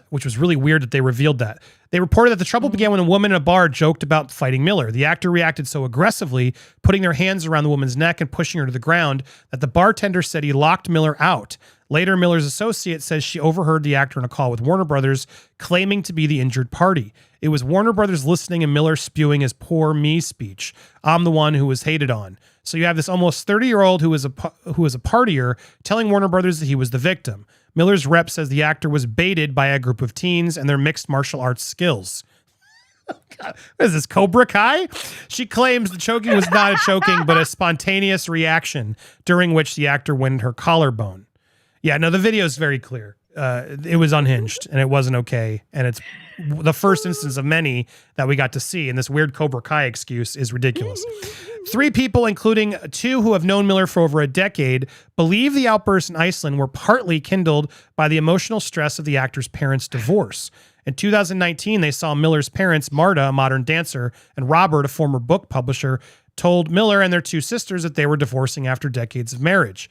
which was really weird that they revealed that. They reported that the trouble began when a woman in a bar joked about fighting Miller. The actor reacted so aggressively, putting their hands around the woman's neck and pushing her to the ground, that the bartender said he locked Miller out. Later, Miller's associate says she overheard the actor in a call with Warner Brothers claiming to be the injured party. It was Warner Brothers listening and Miller spewing his poor me speech. I'm the one who was hated on. So you have this almost 30-year-old who was a partier telling Warner Brothers that he was the victim. Miller's rep says the actor was baited by a group of teens and their mixed martial arts skills. God, what is this, Cobra Kai? She claims the choking was not a choking, but a spontaneous reaction during which the actor went her collarbone. Yeah, no, the video is very clear. It was unhinged and it wasn't okay. And it's the first instance of many that we got to see. And this weird Cobra Kai excuse is ridiculous. 3 people, including 2 who have known Miller for over a decade, believe the outbursts in Iceland were partly kindled by the emotional stress of the actor's parents' divorce. In 2019, they saw Miller's parents, Marta, a modern dancer, and Robert, a former book publisher, told Miller and their 2 sisters that they were divorcing after decades of marriage.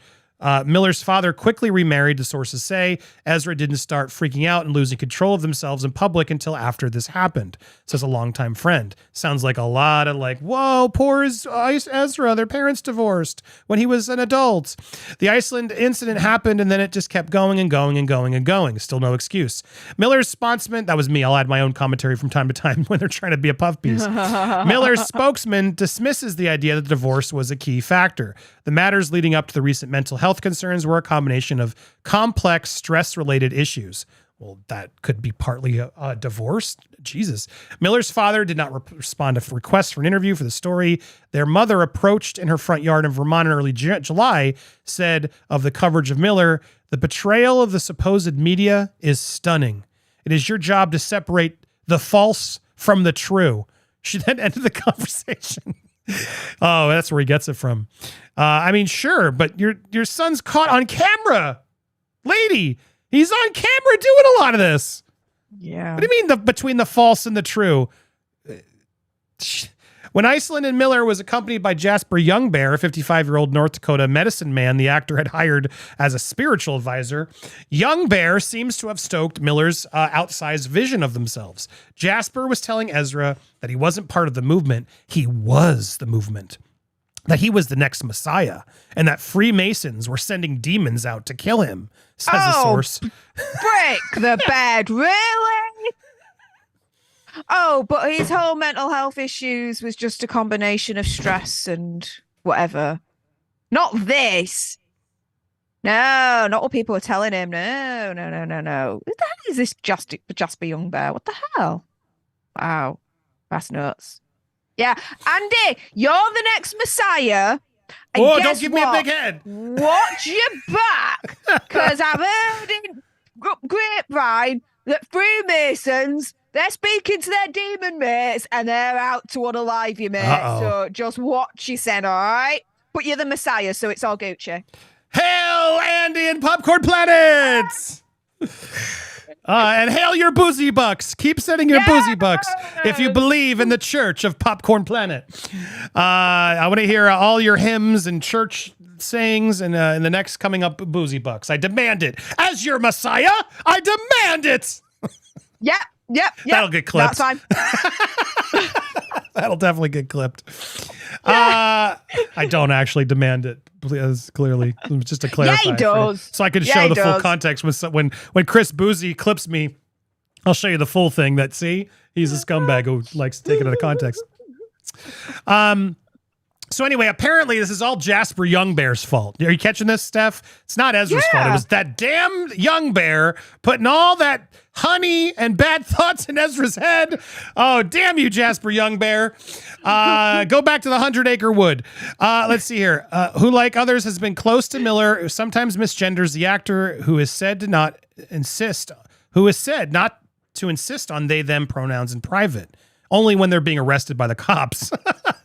Miller's father quickly remarried, the sources say. Ezra didn't start freaking out and losing control of themselves in public until after this happened, says a longtime friend. Sounds like a lot of whoa, poor Ezra, their parents divorced when he was an adult. The Iceland incident happened and then it just kept going and going and going and going. Still no excuse. Miller's spokesman, that was me, I'll add my own commentary from time to time when they're trying to be a puff piece. Miller's spokesman dismisses the idea that divorce was a key factor. The matters leading up to the recent mental health concerns were a combination of complex stress-related issues. Well, that could be partly a divorce. Jesus. Miller's father did not respond to requests for an interview for the story. Their mother, approached in her front yard in Vermont in early July, said of the coverage of Miller, the betrayal of the supposed media is stunning. It is your job to separate the false from the true. She then ended the conversation. Oh, that's where he gets it from. I mean, sure, but your son's caught on camera, lady. He's on camera doing a lot of this. Yeah. What do you mean between the false and the true? When Iceland and Miller was accompanied by Jasper Youngbear, a 55-year-old North Dakota medicine man the actor had hired as a spiritual advisor, Youngbear seems to have stoked Miller's outsized vision of themselves. Jasper was telling Ezra that he wasn't part of the movement. He was the movement. That he was the next Messiah, and that Freemasons were sending demons out to kill him, says the source. Break the bed, really? Oh, but his whole mental health issues was just a combination of stress and whatever. Not this. No, not what people are telling him. No, no, no, no, no. Who the hell is this Jasper Young Bear? What the hell? Wow, that's nuts. Yeah, Andy, you're the next Messiah. And Oh, guess don't give me a what? big head. Watch your back, because I've heard in grapevine that Freemasons, they're speaking to their demon mates and they're out to unalive you, mate. Uh-oh. So just watch your sen, all right? But you're the Messiah, so it's all Gucci. Hail Andy and Popcorn Planets! And hail your Bouzy bucks. Keep sending your Bouzy bucks if you believe in the Church of Popcorn Planet. I want to hear all your hymns and church sayings in the next coming up Bouzy bucks. I demand it. As your Messiah, I demand it. Yep. That'll get clipped. That's fine. That'll definitely get clipped. I don't actually demand it. Clearly, just to clarify. Yeah, he does. So I can Yeah, show he the full does. context when Chris Bouzy clips me. I'll show you the full thing. That see, he's a scumbag who likes to take it out of context. So anyway, apparently this is all Jasper Young Bear's fault. Are you catching this, Steph? It's not Ezra's fault. It was that damn Young Bear putting all that honey and bad thoughts in Ezra's head. Oh, damn you, Jasper Young Bear. Go back to the 100-acre wood. Let's see here. Who, like others, has been close to Miller, who sometimes misgenders the actor who is said not to insist on they-them pronouns in private, only when they're being arrested by the cops.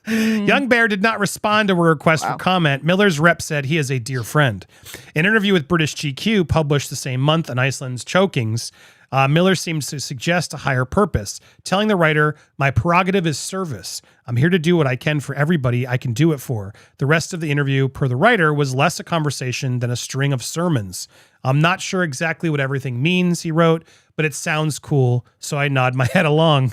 Young Bear did not respond to a request for comment. Miller's rep said he is a dear friend. An interview with British GQ published the same month on Iceland's chokings, Miller seems to suggest a higher purpose, telling the writer, "My prerogative is service. I'm here to do what I can for everybody I can do it for." The rest of the interview, per the writer, was less a conversation than a string of sermons. "I'm not sure exactly what everything means," he wrote, "but it sounds cool, so I nod my head along."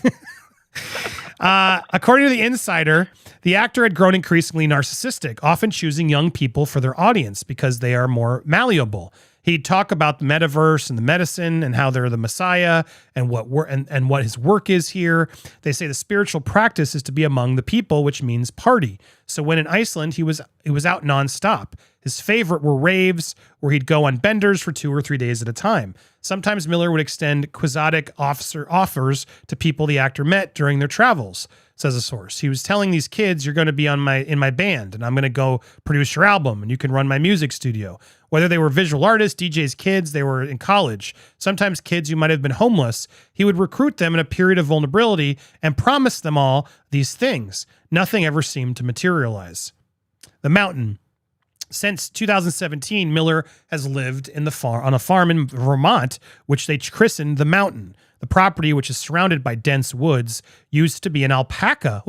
According to The Insider, the actor had grown increasingly narcissistic, often choosing young people for their audience because they are more malleable. He'd talk about the metaverse and the medicine and how they're the Messiah and what his work is here. They say the spiritual practice is to be among the people, which means party. So when in Iceland, he was out nonstop. His favorite were raves, where he'd go on benders for 2 or 3 days at a time. Sometimes Miller would extend quixotic offers to people the actor met during their travels, says a source. He was telling these kids, "You're going to be in my band, and I'm going to go produce your album, and you can run my music studio." Whether they were visual artists, DJs, kids, they were in college. Sometimes kids who might have been homeless, he would recruit them in a period of vulnerability and promise them all these things. Nothing ever seemed to materialize. The Mountain. Since 2017, Miller has lived on a farm in Vermont, which they christened The Mountain. The property, which is surrounded by dense woods, used to be an alpaca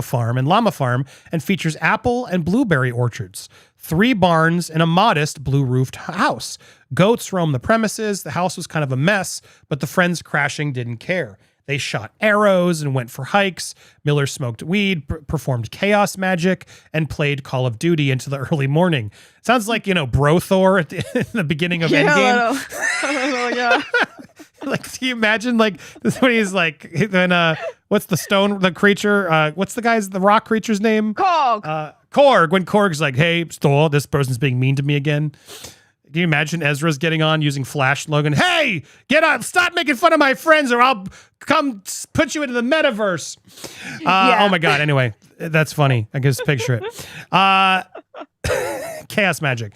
farm and llama farm, and features apple and blueberry orchards, 3 barns, and a modest blue-roofed house. Goats roam the premises. The house was kind of a mess, but the friends crashing didn't care. They shot arrows and went for hikes. Miller smoked weed, performed chaos magic, and played Call of Duty into the early morning. Sounds like, Brothor at the beginning of Endgame. Yeah. Like, can you imagine, like, this is what he's like, when, what's the creature? What's the rock creature's name? Korg. Korg. When Korg's like, "Hey, Thor, this person's being mean to me again." Can you imagine Ezra's getting on using Flash slogan? "Hey, get on! Stop making fun of my friends, or I'll come put you into the metaverse." Oh my God! Anyway, that's funny. I can just picture it. Chaos magic.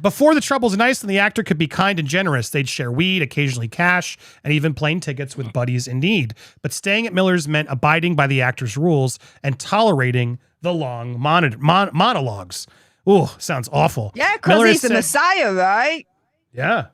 Before the troubles in Iceland, the actor could be kind and generous. They'd share weed, occasionally cash, and even plane tickets with buddies in need. But staying at Miller's meant abiding by the actor's rules and tolerating the long monologues. Ooh, sounds awful. Yeah, because he's the Messiah, right? Yeah.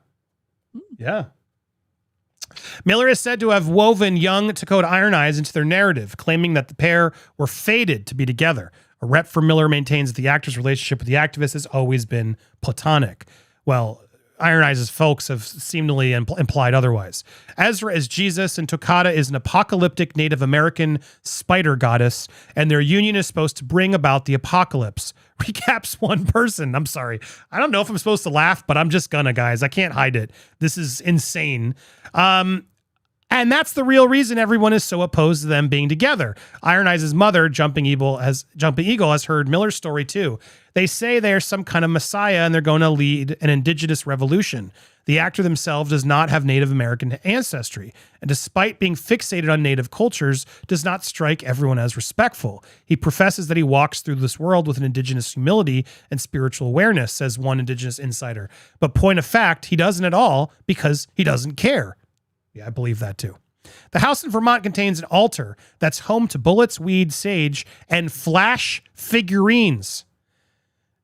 Miller is said to have woven young Dakota Iron Eyes into their narrative, claiming that the pair were fated to be together. A rep for Miller maintains that the actor's relationship with the activist has always been platonic. Well, Iron Eyes' folks have seemingly implied otherwise. Ezra is Jesus, and Toccata is an apocalyptic Native American spider goddess, and their union is supposed to bring about the apocalypse. Recaps one person. I'm sorry. I don't know if I'm supposed to laugh, but I'm just gonna, guys. I can't hide it. This is insane. And that's the real reason everyone is so opposed to them being together. Iron Eyes' mother, Jumping Eagle, has heard Miller's story too. They say they're some kind of messiah and they're going to lead an indigenous revolution. The actor themselves does not have Native American ancestry, and despite being fixated on Native cultures, does not strike everyone as respectful. He professes that he walks through this world with an indigenous humility and spiritual awareness, says one indigenous insider. But point of fact, he doesn't at all because he doesn't care. Yeah, I believe that too. The house in Vermont contains an altar that's home to bullets, weed, sage, and flash figurines.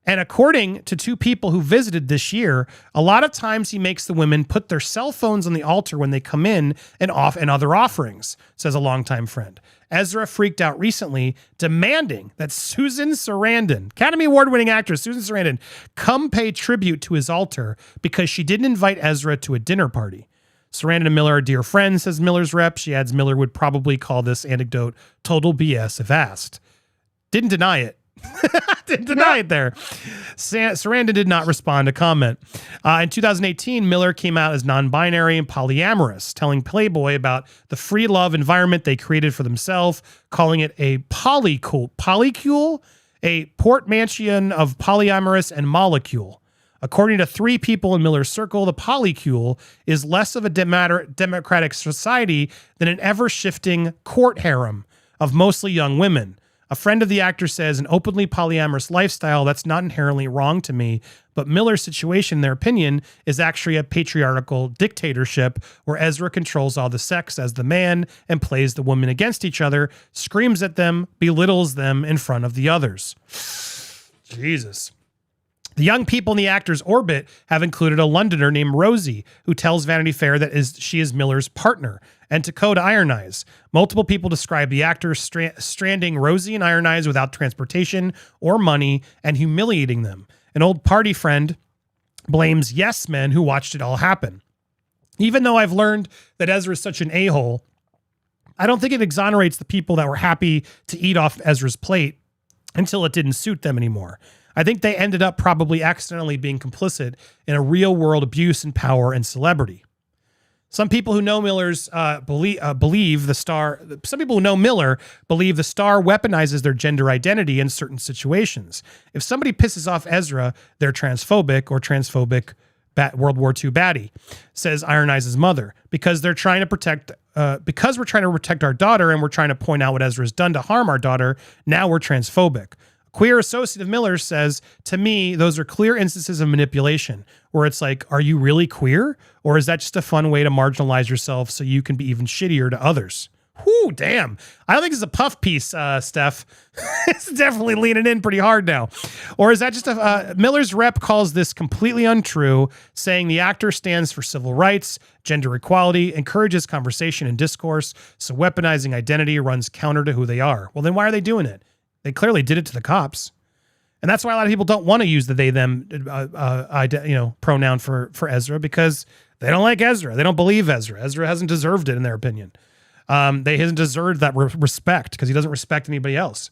And according to two people who visited this year, a lot of times he makes the women put their cell phones on the altar when they come in and other offerings, says a longtime friend. Ezra freaked out recently, demanding that Susan Sarandon, Academy Award-winning actress Susan Sarandon, come pay tribute to his altar because she didn't invite Ezra to a dinner party. Sarandon and Miller are dear friends, says Miller's rep. She adds Miller would probably call this anecdote total BS if asked. Didn't deny it. Didn't deny it there. Sarandon did not respond to comment. In 2018, Miller came out as non-binary and polyamorous, telling Playboy about the free love environment they created for themselves, calling it a polycule, a portmanteau of polyamorous and molecule. According to three people in Miller's circle, the polycule is less of a democratic society than an ever-shifting court harem of mostly young women. A friend of the actor says an openly polyamorous lifestyle, that's not inherently wrong to me, but Miller's situation, in their opinion, is actually a patriarchal dictatorship where Ezra controls all the sex as the man and plays the women against each other, screams at them, belittles them in front of the others. Jesus. The young people in the actor's orbit have included a Londoner named Rosie, who tells Vanity Fair that she is Miller's partner, and Dakota Iron Eyes. Multiple people describe the actor stranding Rosie and Iron Eyes without transportation or money and humiliating them. An old party friend blames yes men who watched it all happen. Even though I've learned that Ezra is such an a-hole, I don't think it exonerates the people that were happy to eat off Ezra's plate until it didn't suit them anymore. I think they ended up probably accidentally being complicit in a real-world abuse in power and celebrity. Some people who know Miller's believe the star. Some people who know Miller believe the star weaponizes their gender identity in certain situations. If somebody pisses off Ezra, they're transphobic or transphobic World War II baddie, says Iron Eyes' mother, because they're trying to protect. Because we're trying to protect our daughter and we're trying to point out what Ezra's done to harm our daughter. Now we're transphobic. Queer associate of Miller says, to me, those are clear instances of manipulation where it's like, are you really queer? Or is that just a fun way to marginalize yourself so you can be even shittier to others? Whoo, damn. I don't think it's a puff piece, Steph. It's definitely leaning in pretty hard now. Or is that just Miller's rep calls this completely untrue, saying the actor stands for civil rights, gender equality, encourages conversation and discourse, so weaponizing identity runs counter to who they are. Well, then why are they doing it? They clearly did it to the cops. And that's why a lot of people don't want to use the they, them pronoun for Ezra, because they don't like Ezra. They don't believe Ezra. Ezra hasn't deserved it in their opinion. They hasn't deserved that respect because he doesn't respect anybody else.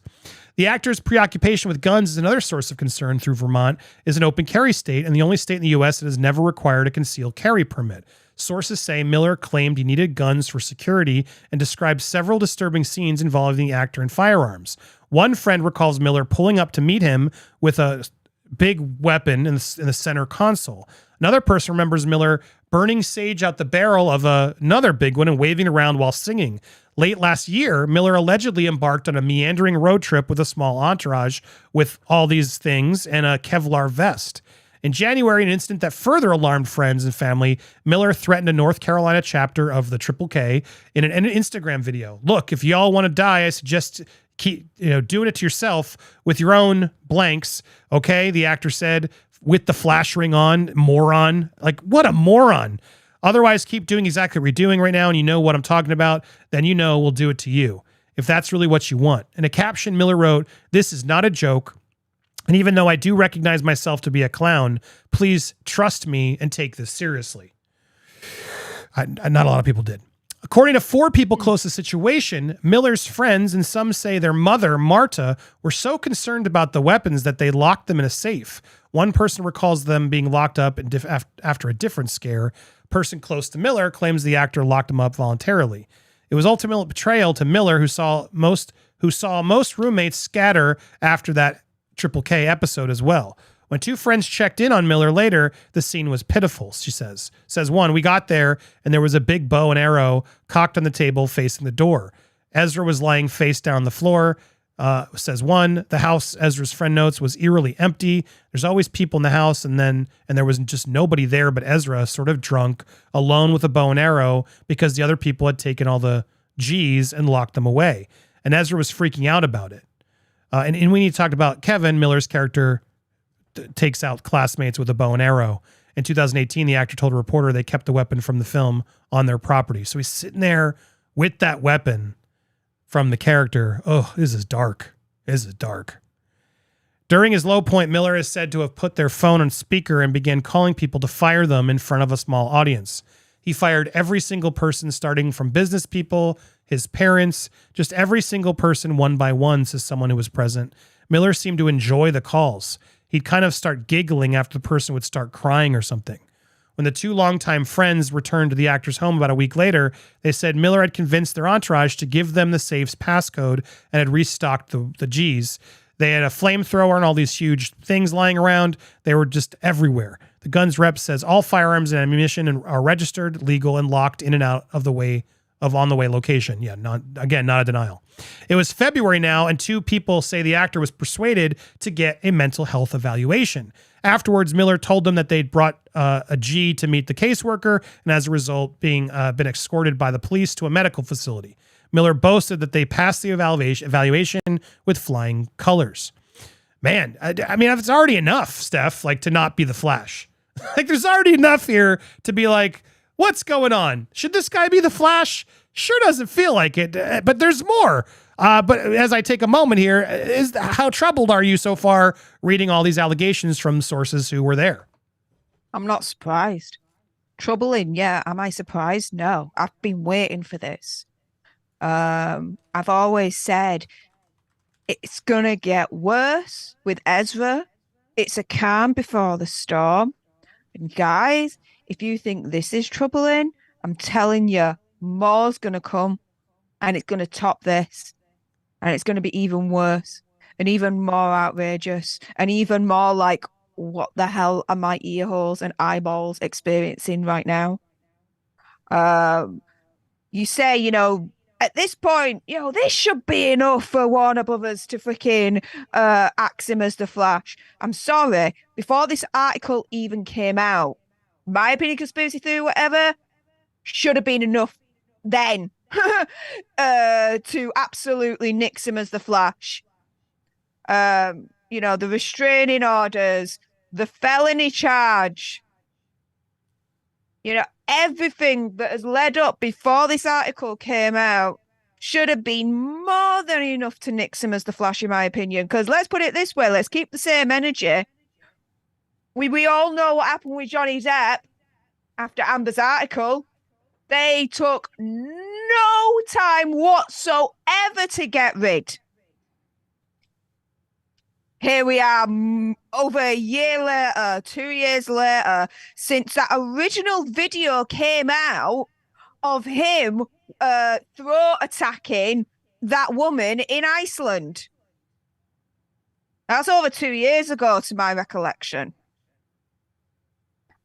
The actor's preoccupation with guns is another source of concern through Vermont is an open carry state and the only state in the U.S. that has never required a concealed carry permit. Sources say Miller claimed he needed guns for security and described several disturbing scenes involving the actor and firearms. One friend recalls Miller pulling up to meet him with a big weapon in the center console. Another person remembers Miller burning sage out the barrel of another big one and waving around while singing. Late last year, Miller allegedly embarked on a meandering road trip with a small entourage with all these things and a Kevlar vest. In January, an incident that further alarmed friends and family, Miller threatened a North Carolina chapter of the Triple K in an Instagram video. Look, if y'all want to die, I suggest keep doing it to yourself with your own blanks. Okay, the actor said, with the flash ring on, moron. Like, what a moron. Otherwise, keep doing exactly what you're doing right now, and you know what I'm talking about, then we'll do it to you, if that's really what you want. In a caption, Miller wrote, "This is not a joke. And even though I do recognize myself to be a clown, please trust me and take this seriously." Not a lot of people did. According to 4 people close to the situation, Miller's friends and some say their mother, Marta, were so concerned about the weapons that they locked them in a safe. One person recalls them being locked up after a different scare. A person close to Miller claims the actor locked him up voluntarily. It was ultimately betrayal to Miller, who saw most roommates scatter after that Triple K episode as well. When 2 friends checked in on Miller later, the scene was pitiful, she says. Says one, we got there and there was a big bow and arrow cocked on the table facing the door. Ezra was lying face down on the floor. Says one, the house, Ezra's friend notes, was eerily empty. There's always people in the house and there was just nobody there but Ezra, sort of drunk, alone with a bow and arrow because the other people had taken all the G's and locked them away. And Ezra was freaking out about it. And we need to talk about Kevin, Miller's character, takes out classmates with a bow and arrow. In 2018, the actor told a reporter they kept the weapon from the film on their property. So he's sitting there with that weapon from the character. Oh, this is dark. This is dark. During his low point, Miller is said to have put their phone on speaker and began calling people to fire them in front of a small audience. He fired every single person, starting from business people, his parents, just every single person one by one, says someone who was present. Miller seemed to enjoy the calls. He'd kind of start giggling after the person would start crying or something. When the 2 longtime friends returned to the actor's home about a week later, they said Miller had convinced their entourage to give them the safe's passcode and had restocked the G's. They had a flamethrower and all these huge things lying around. They were just everywhere. The guns rep says all firearms and ammunition are registered, legal, and locked in and out of the way of on-the-way location. Yeah, not a denial. It was February now, and 2 people say the actor was persuaded to get a mental health evaluation. Afterwards, Miller told them that they'd brought a G to meet the caseworker, and as a result, been escorted by the police to a medical facility. Miller boasted that they passed the evaluation with flying colors. Man, I mean, it's already enough, Steph, like to not be the Flash. Like, there's already enough here to be like, what's going on? Should this guy be the Flash? Sure doesn't feel like it, but there's more. But as I take a moment here, how troubled are you so far reading all these allegations from sources who were there? I'm not surprised. Troubling, yeah. Am I surprised? No. I've been waiting for this. I've always said it's gonna get worse with Ezra. It's a calm before the storm. And guys, if you think this is troubling, I'm telling you, more's going to come and it's going to top this. And it's going to be even worse and even more outrageous and even more like, what the hell are my ear holes and eyeballs experiencing right now? You say, at this point, this should be enough for Warner Brothers to freaking axe him as the Flash. I'm sorry. Before this article even came out, my opinion, conspiracy theory, whatever, should have been enough then to absolutely nix him as the Flash. The restraining orders, the felony charge, everything that has led up before this article came out should have been more than enough to nix him as the Flash, in my opinion. Because let's put it this way, let's keep the same energy. We all know what happened with Johnny Depp after Amber's article. They took no time whatsoever to get rid. Here we are over a year later, 2 years later, since that original video came out of him throat attacking that woman in Iceland. That's over 2 years ago, to my recollection.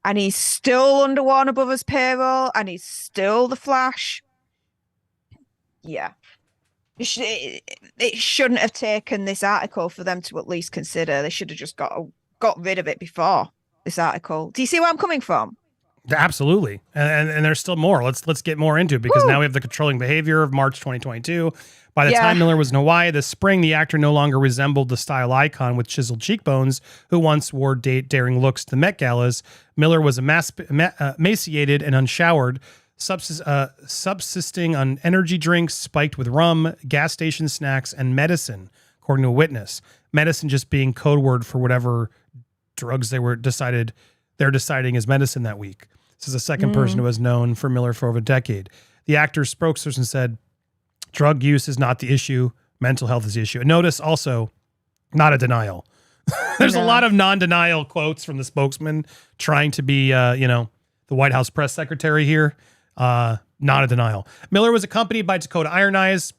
And he's still under Warner Brothers payroll, and he's still the Flash. Yeah. It shouldn't have taken this article for them to at least consider. They should have just got rid of it before this article. Do you see where I'm coming from? Absolutely. And there's still more. Let's get more into it, because now we have the controlling behavior of March 2022. By the time Miller was in Hawaii this spring, the actor no longer resembled the style icon with chiseled cheekbones who once wore daring looks to the Met Galas. Miller was emaciated and unshowered, subsisting on energy drinks spiked with rum, gas station snacks, and medicine, according to a witness. Medicine just being code word for whatever drugs they're deciding is medicine that week. This is the second person who has known for Miller for over a decade. The actor's spokesperson said, drug use is not the issue. Mental health is the issue. And notice also, not a denial. There's a lot of non-denial quotes from the spokesman trying to be, the White House press secretary here. Not a denial. Miller was accompanied by Dakota Iron Eyes,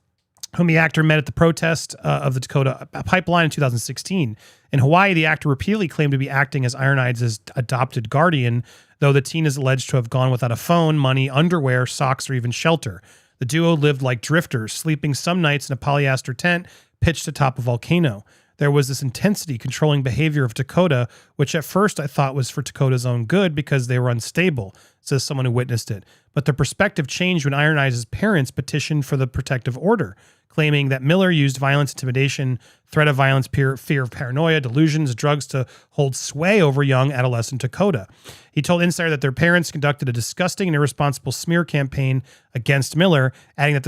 whom the actor met at the protest of the Dakota pipeline in 2016. In Hawaii, the actor repeatedly claimed to be acting as Iron Eyes' adopted guardian, though the teen is alleged to have gone without a phone, money, underwear, socks, or even shelter. The duo lived like drifters, sleeping some nights in a polyester tent pitched atop a volcano. There was this intensity controlling behavior of Dakota, which at first I thought was for Dakota's own good because they were unstable, says someone who witnessed it. But the perspective changed when Iron Eyes' parents petitioned for the protective order, claiming that Miller used violence, intimidation, threat of violence, fear of paranoia, delusions, drugs to hold sway over young adolescent Dakota. He told Insider that their parents conducted a disgusting and irresponsible smear campaign against Miller, adding that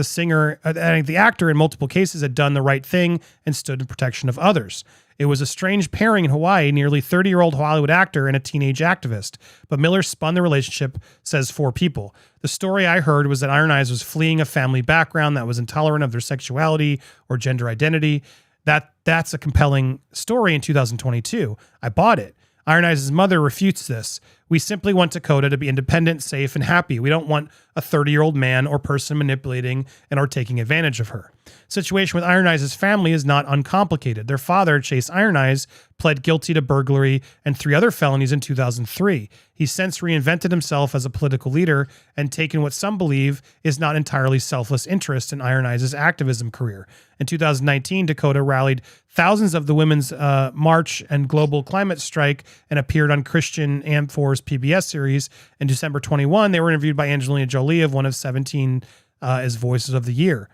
the actor in multiple cases had done the right thing and stood in protection of others. It was a strange pairing in Hawaii, nearly 30-year-old Hollywood actor and a teenage activist. But Miller spun the relationship, says 4 people. The story I heard was that Iron Eyes was fleeing a family background that was intolerant of their sexuality or gender identity. That's a compelling story in 2022. I bought it. Iron Eyes' mother refutes this. We simply want Dakota to be independent, safe, and happy. We don't want a 30-year-old man or person manipulating and or taking advantage of her. Situation with Iron Eyes' family is not uncomplicated. Their father, Chase Iron Eyes, pled guilty to burglary and 3 other felonies in 2003. He's since reinvented himself as a political leader and taken what some believe is not entirely selfless interest in Iron Eyes' activism career. In 2019, Dakota rallied thousands of the Women's March and Global Climate Strike and appeared on Christian Amphor's PBS series. In December 21, they were interviewed by Angelina Jolie of one of 17 as Voices of the Year.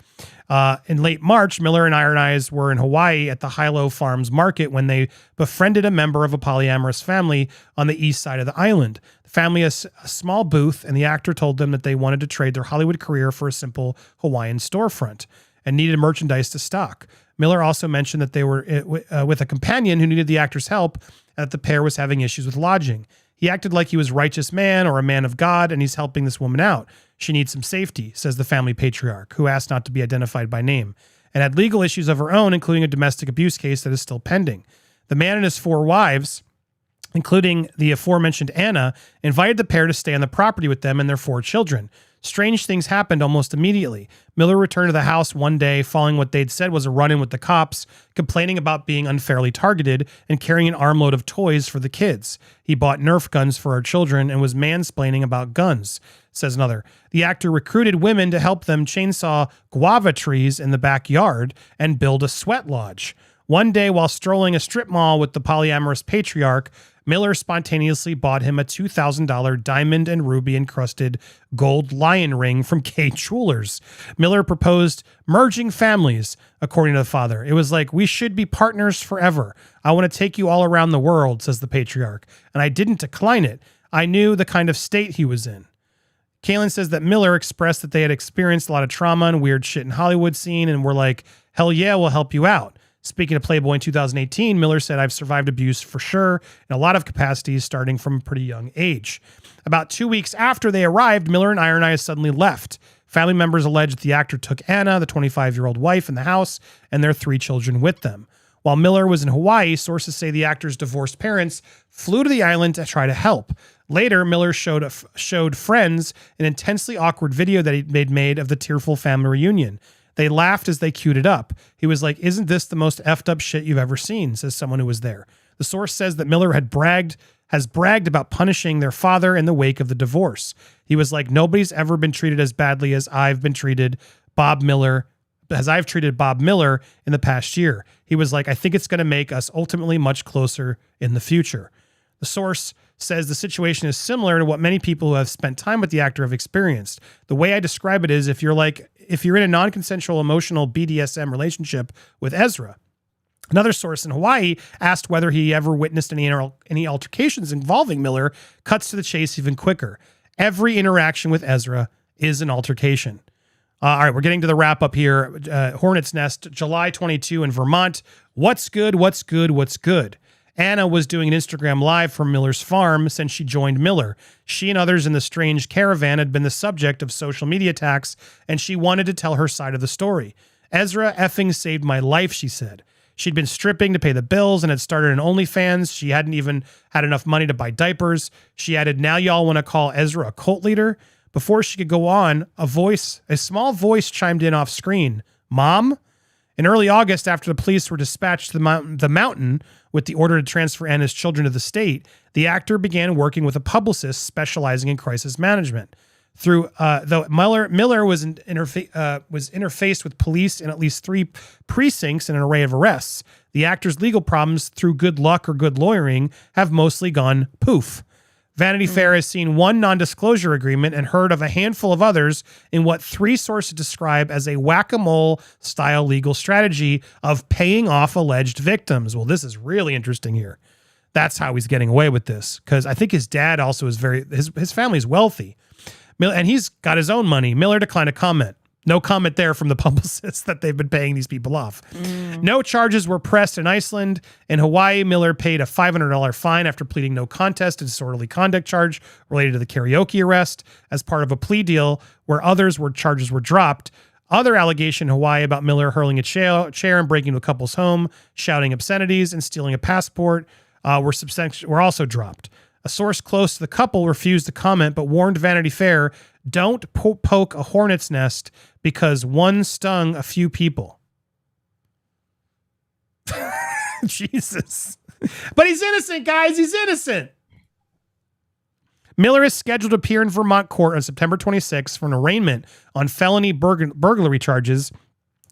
In late March, Miller and Iron Eyes were in Hawaii at the Hilo Farms Market when they befriended a member of a polyamorous family on the east side of the island. The family has a small booth, and the actor told them that they wanted to trade their Hollywood career for a simple Hawaiian storefront and needed merchandise to stock. Miller also mentioned that they were with a companion who needed the actor's help and that the pair was having issues with lodging. He acted like he was a righteous man or a man of God, and he's helping this woman out. She needs some safety, says the family patriarch, who asked not to be identified by name, and had legal issues of her own, including a domestic abuse case that is still pending. The man and his 4 wives, including the aforementioned Anna, invited the pair to stay on the property with them and their 4 children. Strange things happened almost immediately. Miller returned to the house one day following what they'd said was a run-in with the cops, complaining about being unfairly targeted and carrying an armload of toys for the kids. He bought Nerf guns for our children and was mansplaining about guns, says another. The actor recruited women to help them chainsaw guava trees in the backyard and build a sweat lodge. One day, while strolling a strip mall with the polyamorous patriarch, Miller spontaneously bought him a $2,000 diamond and ruby encrusted gold lion ring from Kay Jewelers. Miller proposed merging families, according to the father. It was like, we should be partners forever. I want to take you all around the world, says the patriarch. And I didn't decline it. I knew the kind of state he was in. Kalen says that Miller expressed that they had experienced a lot of trauma and weird shit in Hollywood scene and were like, hell yeah, we'll help you out. Speaking of Playboy in 2018, Miller said, I've survived abuse for sure in a lot of capacities starting from a pretty young age. About 2 weeks after they arrived, Miller and Iron Eyes suddenly left. Family members alleged that the actor took Anna, the 25-year-old wife, in the house and their 3 children with them. While Miller was in Hawaii, sources say the actor's divorced parents flew to the island to try to help. Later, Miller showed friends an intensely awkward video that he'd made of the tearful family reunion. They laughed as they queued it up. He was like, isn't this the most effed up shit you've ever seen, says someone who was there. The source says that Miller has bragged about punishing their father in the wake of the divorce. He was like, nobody's ever been treated as badly as I've treated Bob Miller in the past year. He was like, I think it's going to make us ultimately much closer in the future. The source says the situation is similar to what many people who have spent time with the actor have experienced. The way I describe it is if you're in a non-consensual emotional BDSM relationship with Ezra. Another source in Hawaii asked whether he ever witnessed any altercations involving Miller, cuts to the chase even quicker. Every interaction with Ezra is an altercation. All right, we're getting to the wrap up here. Hornet's Nest, July 22 in Vermont. What's good? What's good? What's good? Anna was doing an Instagram live from Miller's farm since she joined Miller. She and others in the strange caravan had been the subject of social media attacks, and she wanted to tell her side of the story. Ezra effing saved my life, she said. She'd been stripping to pay the bills and had started an OnlyFans. She hadn't even had enough money to buy diapers. She added, now y'all want to call Ezra a cult leader? Before she could go on, a small voice chimed in off screen. Mom? In early August, after the police were dispatched to the mountain with the order to transfer Anna's children to the state, the actor began working with a publicist specializing in crisis management. Though Miller was interfaced with police in at least 3 precincts and an array of arrests, the actor's legal problems, through good luck or good lawyering, have mostly gone poof. Vanity Fair has seen one non-disclosure agreement and heard of a handful of others in what 3 sources describe as a whack-a-mole style legal strategy of paying off alleged victims. Well, this is really interesting here. That's how he's getting away with this, because I think his dad also is his family's wealthy. And he's got his own money. Miller declined to comment. No comment there from the publicists that they've been paying these people off. No charges were pressed in Iceland. In Hawaii, Miller paid a $500 fine after pleading no contest to disorderly conduct charge related to the karaoke arrest as part of a plea deal where charges were dropped. Other allegation in Hawaii about Miller hurling a chair and breaking into a couple's home, shouting obscenities, and stealing a passport were also dropped. A source close to the couple refused to comment, but warned Vanity Fair, don't poke a hornet's nest because one stung a few people. Jesus. But he's innocent, guys. He's innocent. Miller is scheduled to appear in Vermont court on September 26th for an arraignment on felony burglary charges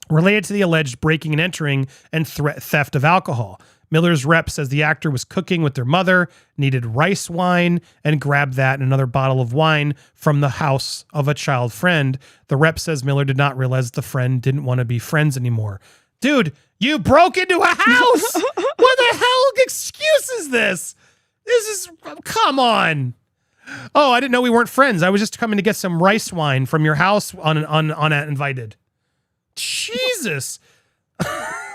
related to the alleged breaking and entering and theft of alcohol. Miller's rep says the actor was cooking with their mother, needed rice wine, and grabbed that and another bottle of wine from the house of a child friend. The rep says Miller did not realize the friend didn't want to be friends anymore. Dude, you broke into a house! What the hell excuse is this? Come on. Oh, I didn't know we weren't friends. I was just coming to get some rice wine from your house uninvited. Jesus.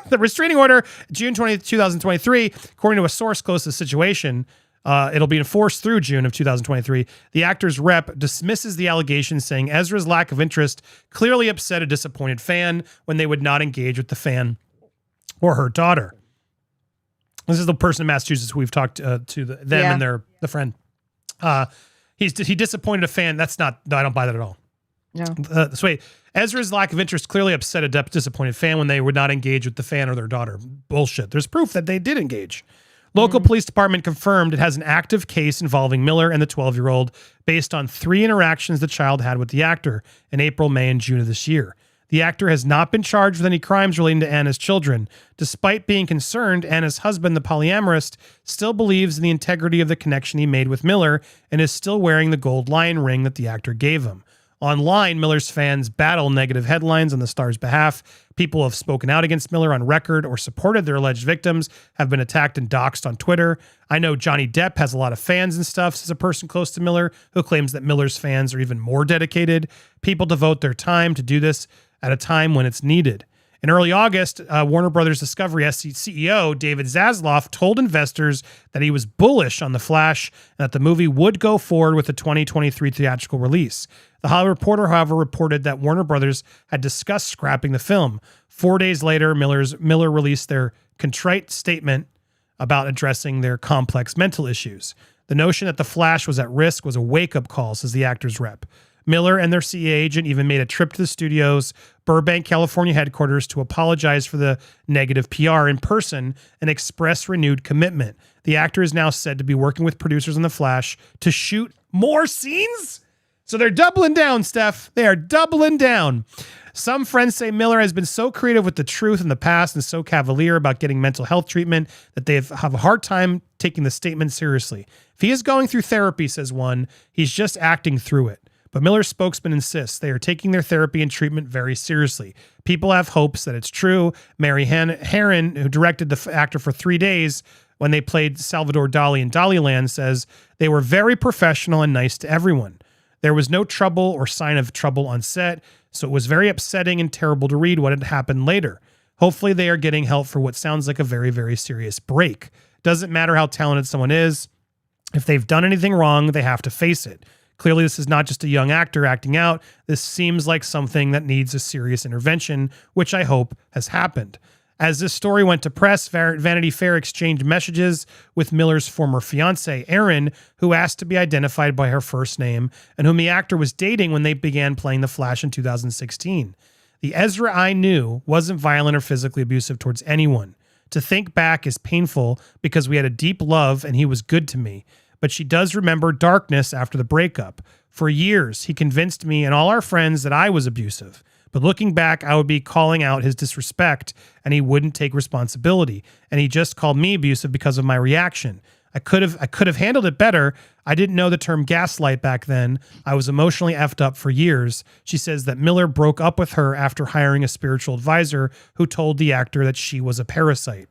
The restraining order, June 20th, 2023, according to a source close to the situation, it'll be enforced through June of 2023. The actor's rep dismisses the allegations, saying Ezra's lack of interest clearly upset a disappointed fan when they would not engage with the fan or her daughter. This is the person in Massachusetts who we've talked to them and the friend. He disappointed a fan. I don't buy that at all. No. Wait. Ezra's lack of interest clearly upset a disappointed fan when they would not engage with the fan or their daughter. Bullshit. There's proof that they did engage. Local police department confirmed it has an active case involving Miller and the 12-year-old based on 3 interactions the child had with the actor in April, May, and June of this year. The actor has not been charged with any crimes relating to Anna's children. Despite being concerned, Anna's husband, the polyamorist, still believes in the integrity of the connection he made with Miller and is still wearing the gold lion ring that the actor gave him. Online, Miller's fans battle negative headlines on the star's behalf. People who have spoken out against Miller on record or supported their alleged victims have been attacked and doxxed on Twitter. I know Johnny Depp has a lot of fans and stuff as a person close to Miller who claims that Miller's fans are even more dedicated. People devote their time to do this at a time when it's needed. In early August, Warner Brothers Discovery CEO David Zaslav told investors that he was bullish on The Flash and that the movie would go forward with the 2023 theatrical release. The Hollywood Reporter, however, reported that Warner Brothers had discussed scrapping the film. 4 days later, Miller released their contrite statement about addressing their complex mental issues. The notion that The Flash was at risk was a wake-up call, says the actor's rep. Miller and their CA agent even made a trip to the studio's Burbank, California headquarters to apologize for the negative PR in person and express renewed commitment. The actor is now said to be working with producers on The Flash to shoot more scenes. So they're doubling down, Steph. They are doubling down. Some friends say Miller has been so creative with the truth in the past and so cavalier about getting mental health treatment that they have a hard time taking the statement seriously. If he is going through therapy, says one, he's just acting through it. But Miller's spokesman insists they are taking their therapy and treatment very seriously. People have hopes that it's true. Mary Herron, who directed the actor for 3 days when they played Salvador Dali in Daliland, says they were very professional and nice to everyone. There was no trouble or sign of trouble on set, so it was very upsetting and terrible to read what had happened later. Hopefully they are getting help for what sounds like a very, very serious break. Doesn't matter how talented someone is. If they've done anything wrong, they have to face it. Clearly, this is not just a young actor acting out. This seems like something that needs a serious intervention, which I hope has happened. As this story went to press, Vanity Fair exchanged messages with Miller's former fiancée, Erin, who asked to be identified by her first name and whom the actor was dating when they began playing The Flash in 2016. The Ezra I knew wasn't violent or physically abusive towards anyone. To think back is painful because we had a deep love and he was good to me. But she does remember darkness after the breakup. For years, he convinced me and all our friends that I was abusive. But looking back, I would be calling out his disrespect and he wouldn't take responsibility. And he just called me abusive because of my reaction. I could have handled it better. I didn't know the term gaslight back then. I was emotionally effed up for years. She says that Miller broke up with her after hiring a spiritual advisor who told the actor that she was a parasite.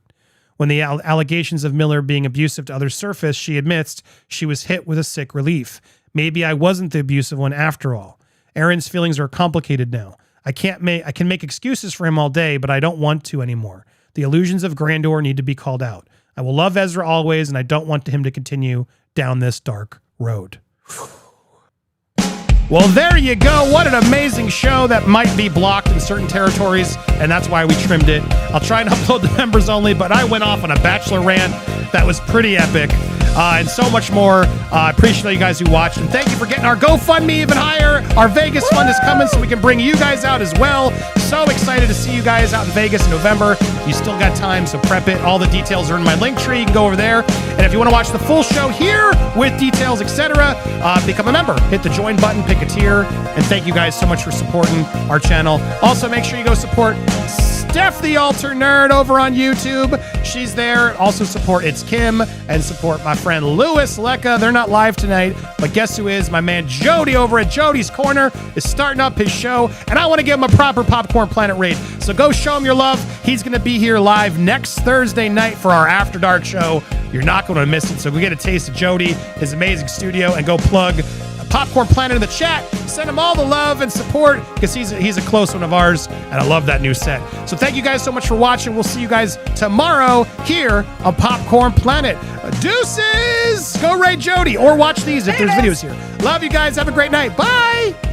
When the allegations of Miller being abusive to others surfaced, she admits she was hit with a sick relief. Maybe I wasn't the abusive one after all. Erin's feelings are complicated now. I can make excuses for him all day, but I don't want to anymore. The illusions of grandeur need to be called out. I will love Ezra always, and I don't want him to continue down this dark road. Well, there you go. What an amazing show that might be blocked in certain territories, and that's why we trimmed it. I'll try and upload the members only, but I went off on a Bachelor rant that was pretty epic. And so much more. I appreciate you guys who watched, and thank you for getting our GoFundMe even higher. Our Vegas fund is coming so we can bring you guys out as well. So excited to see you guys out in Vegas in November. You still got time, so prep it. All the details are in my link tree. You can go over there. And if you want to watch the full show here with details, etc., become a member. Hit the join button, pick a tier, and thank you guys so much for supporting our channel. Also, make sure you go support Steph the Alter Nerd over on YouTube. She's there. Also support It's Kim and support my friend Louis Lecca. They're not live tonight, but guess who is? My man Jody over at Jody's Corner is starting up his show, and I want to give him a proper Popcorn Planet raid. So go show him your love. He's going to be here live next Thursday night for our After Dark show. You're not going to miss it. So go get a taste of Jody, his amazing studio, and go plug Popcorn Planet in the chat. Send him all the love and support because he's a close one of ours, and I love that new set. So thank you guys so much for watching. We'll see you guys tomorrow here on Popcorn Planet. Deuces! Go raid Jody or watch these if there's videos here. Love you guys. Have a great night. Bye!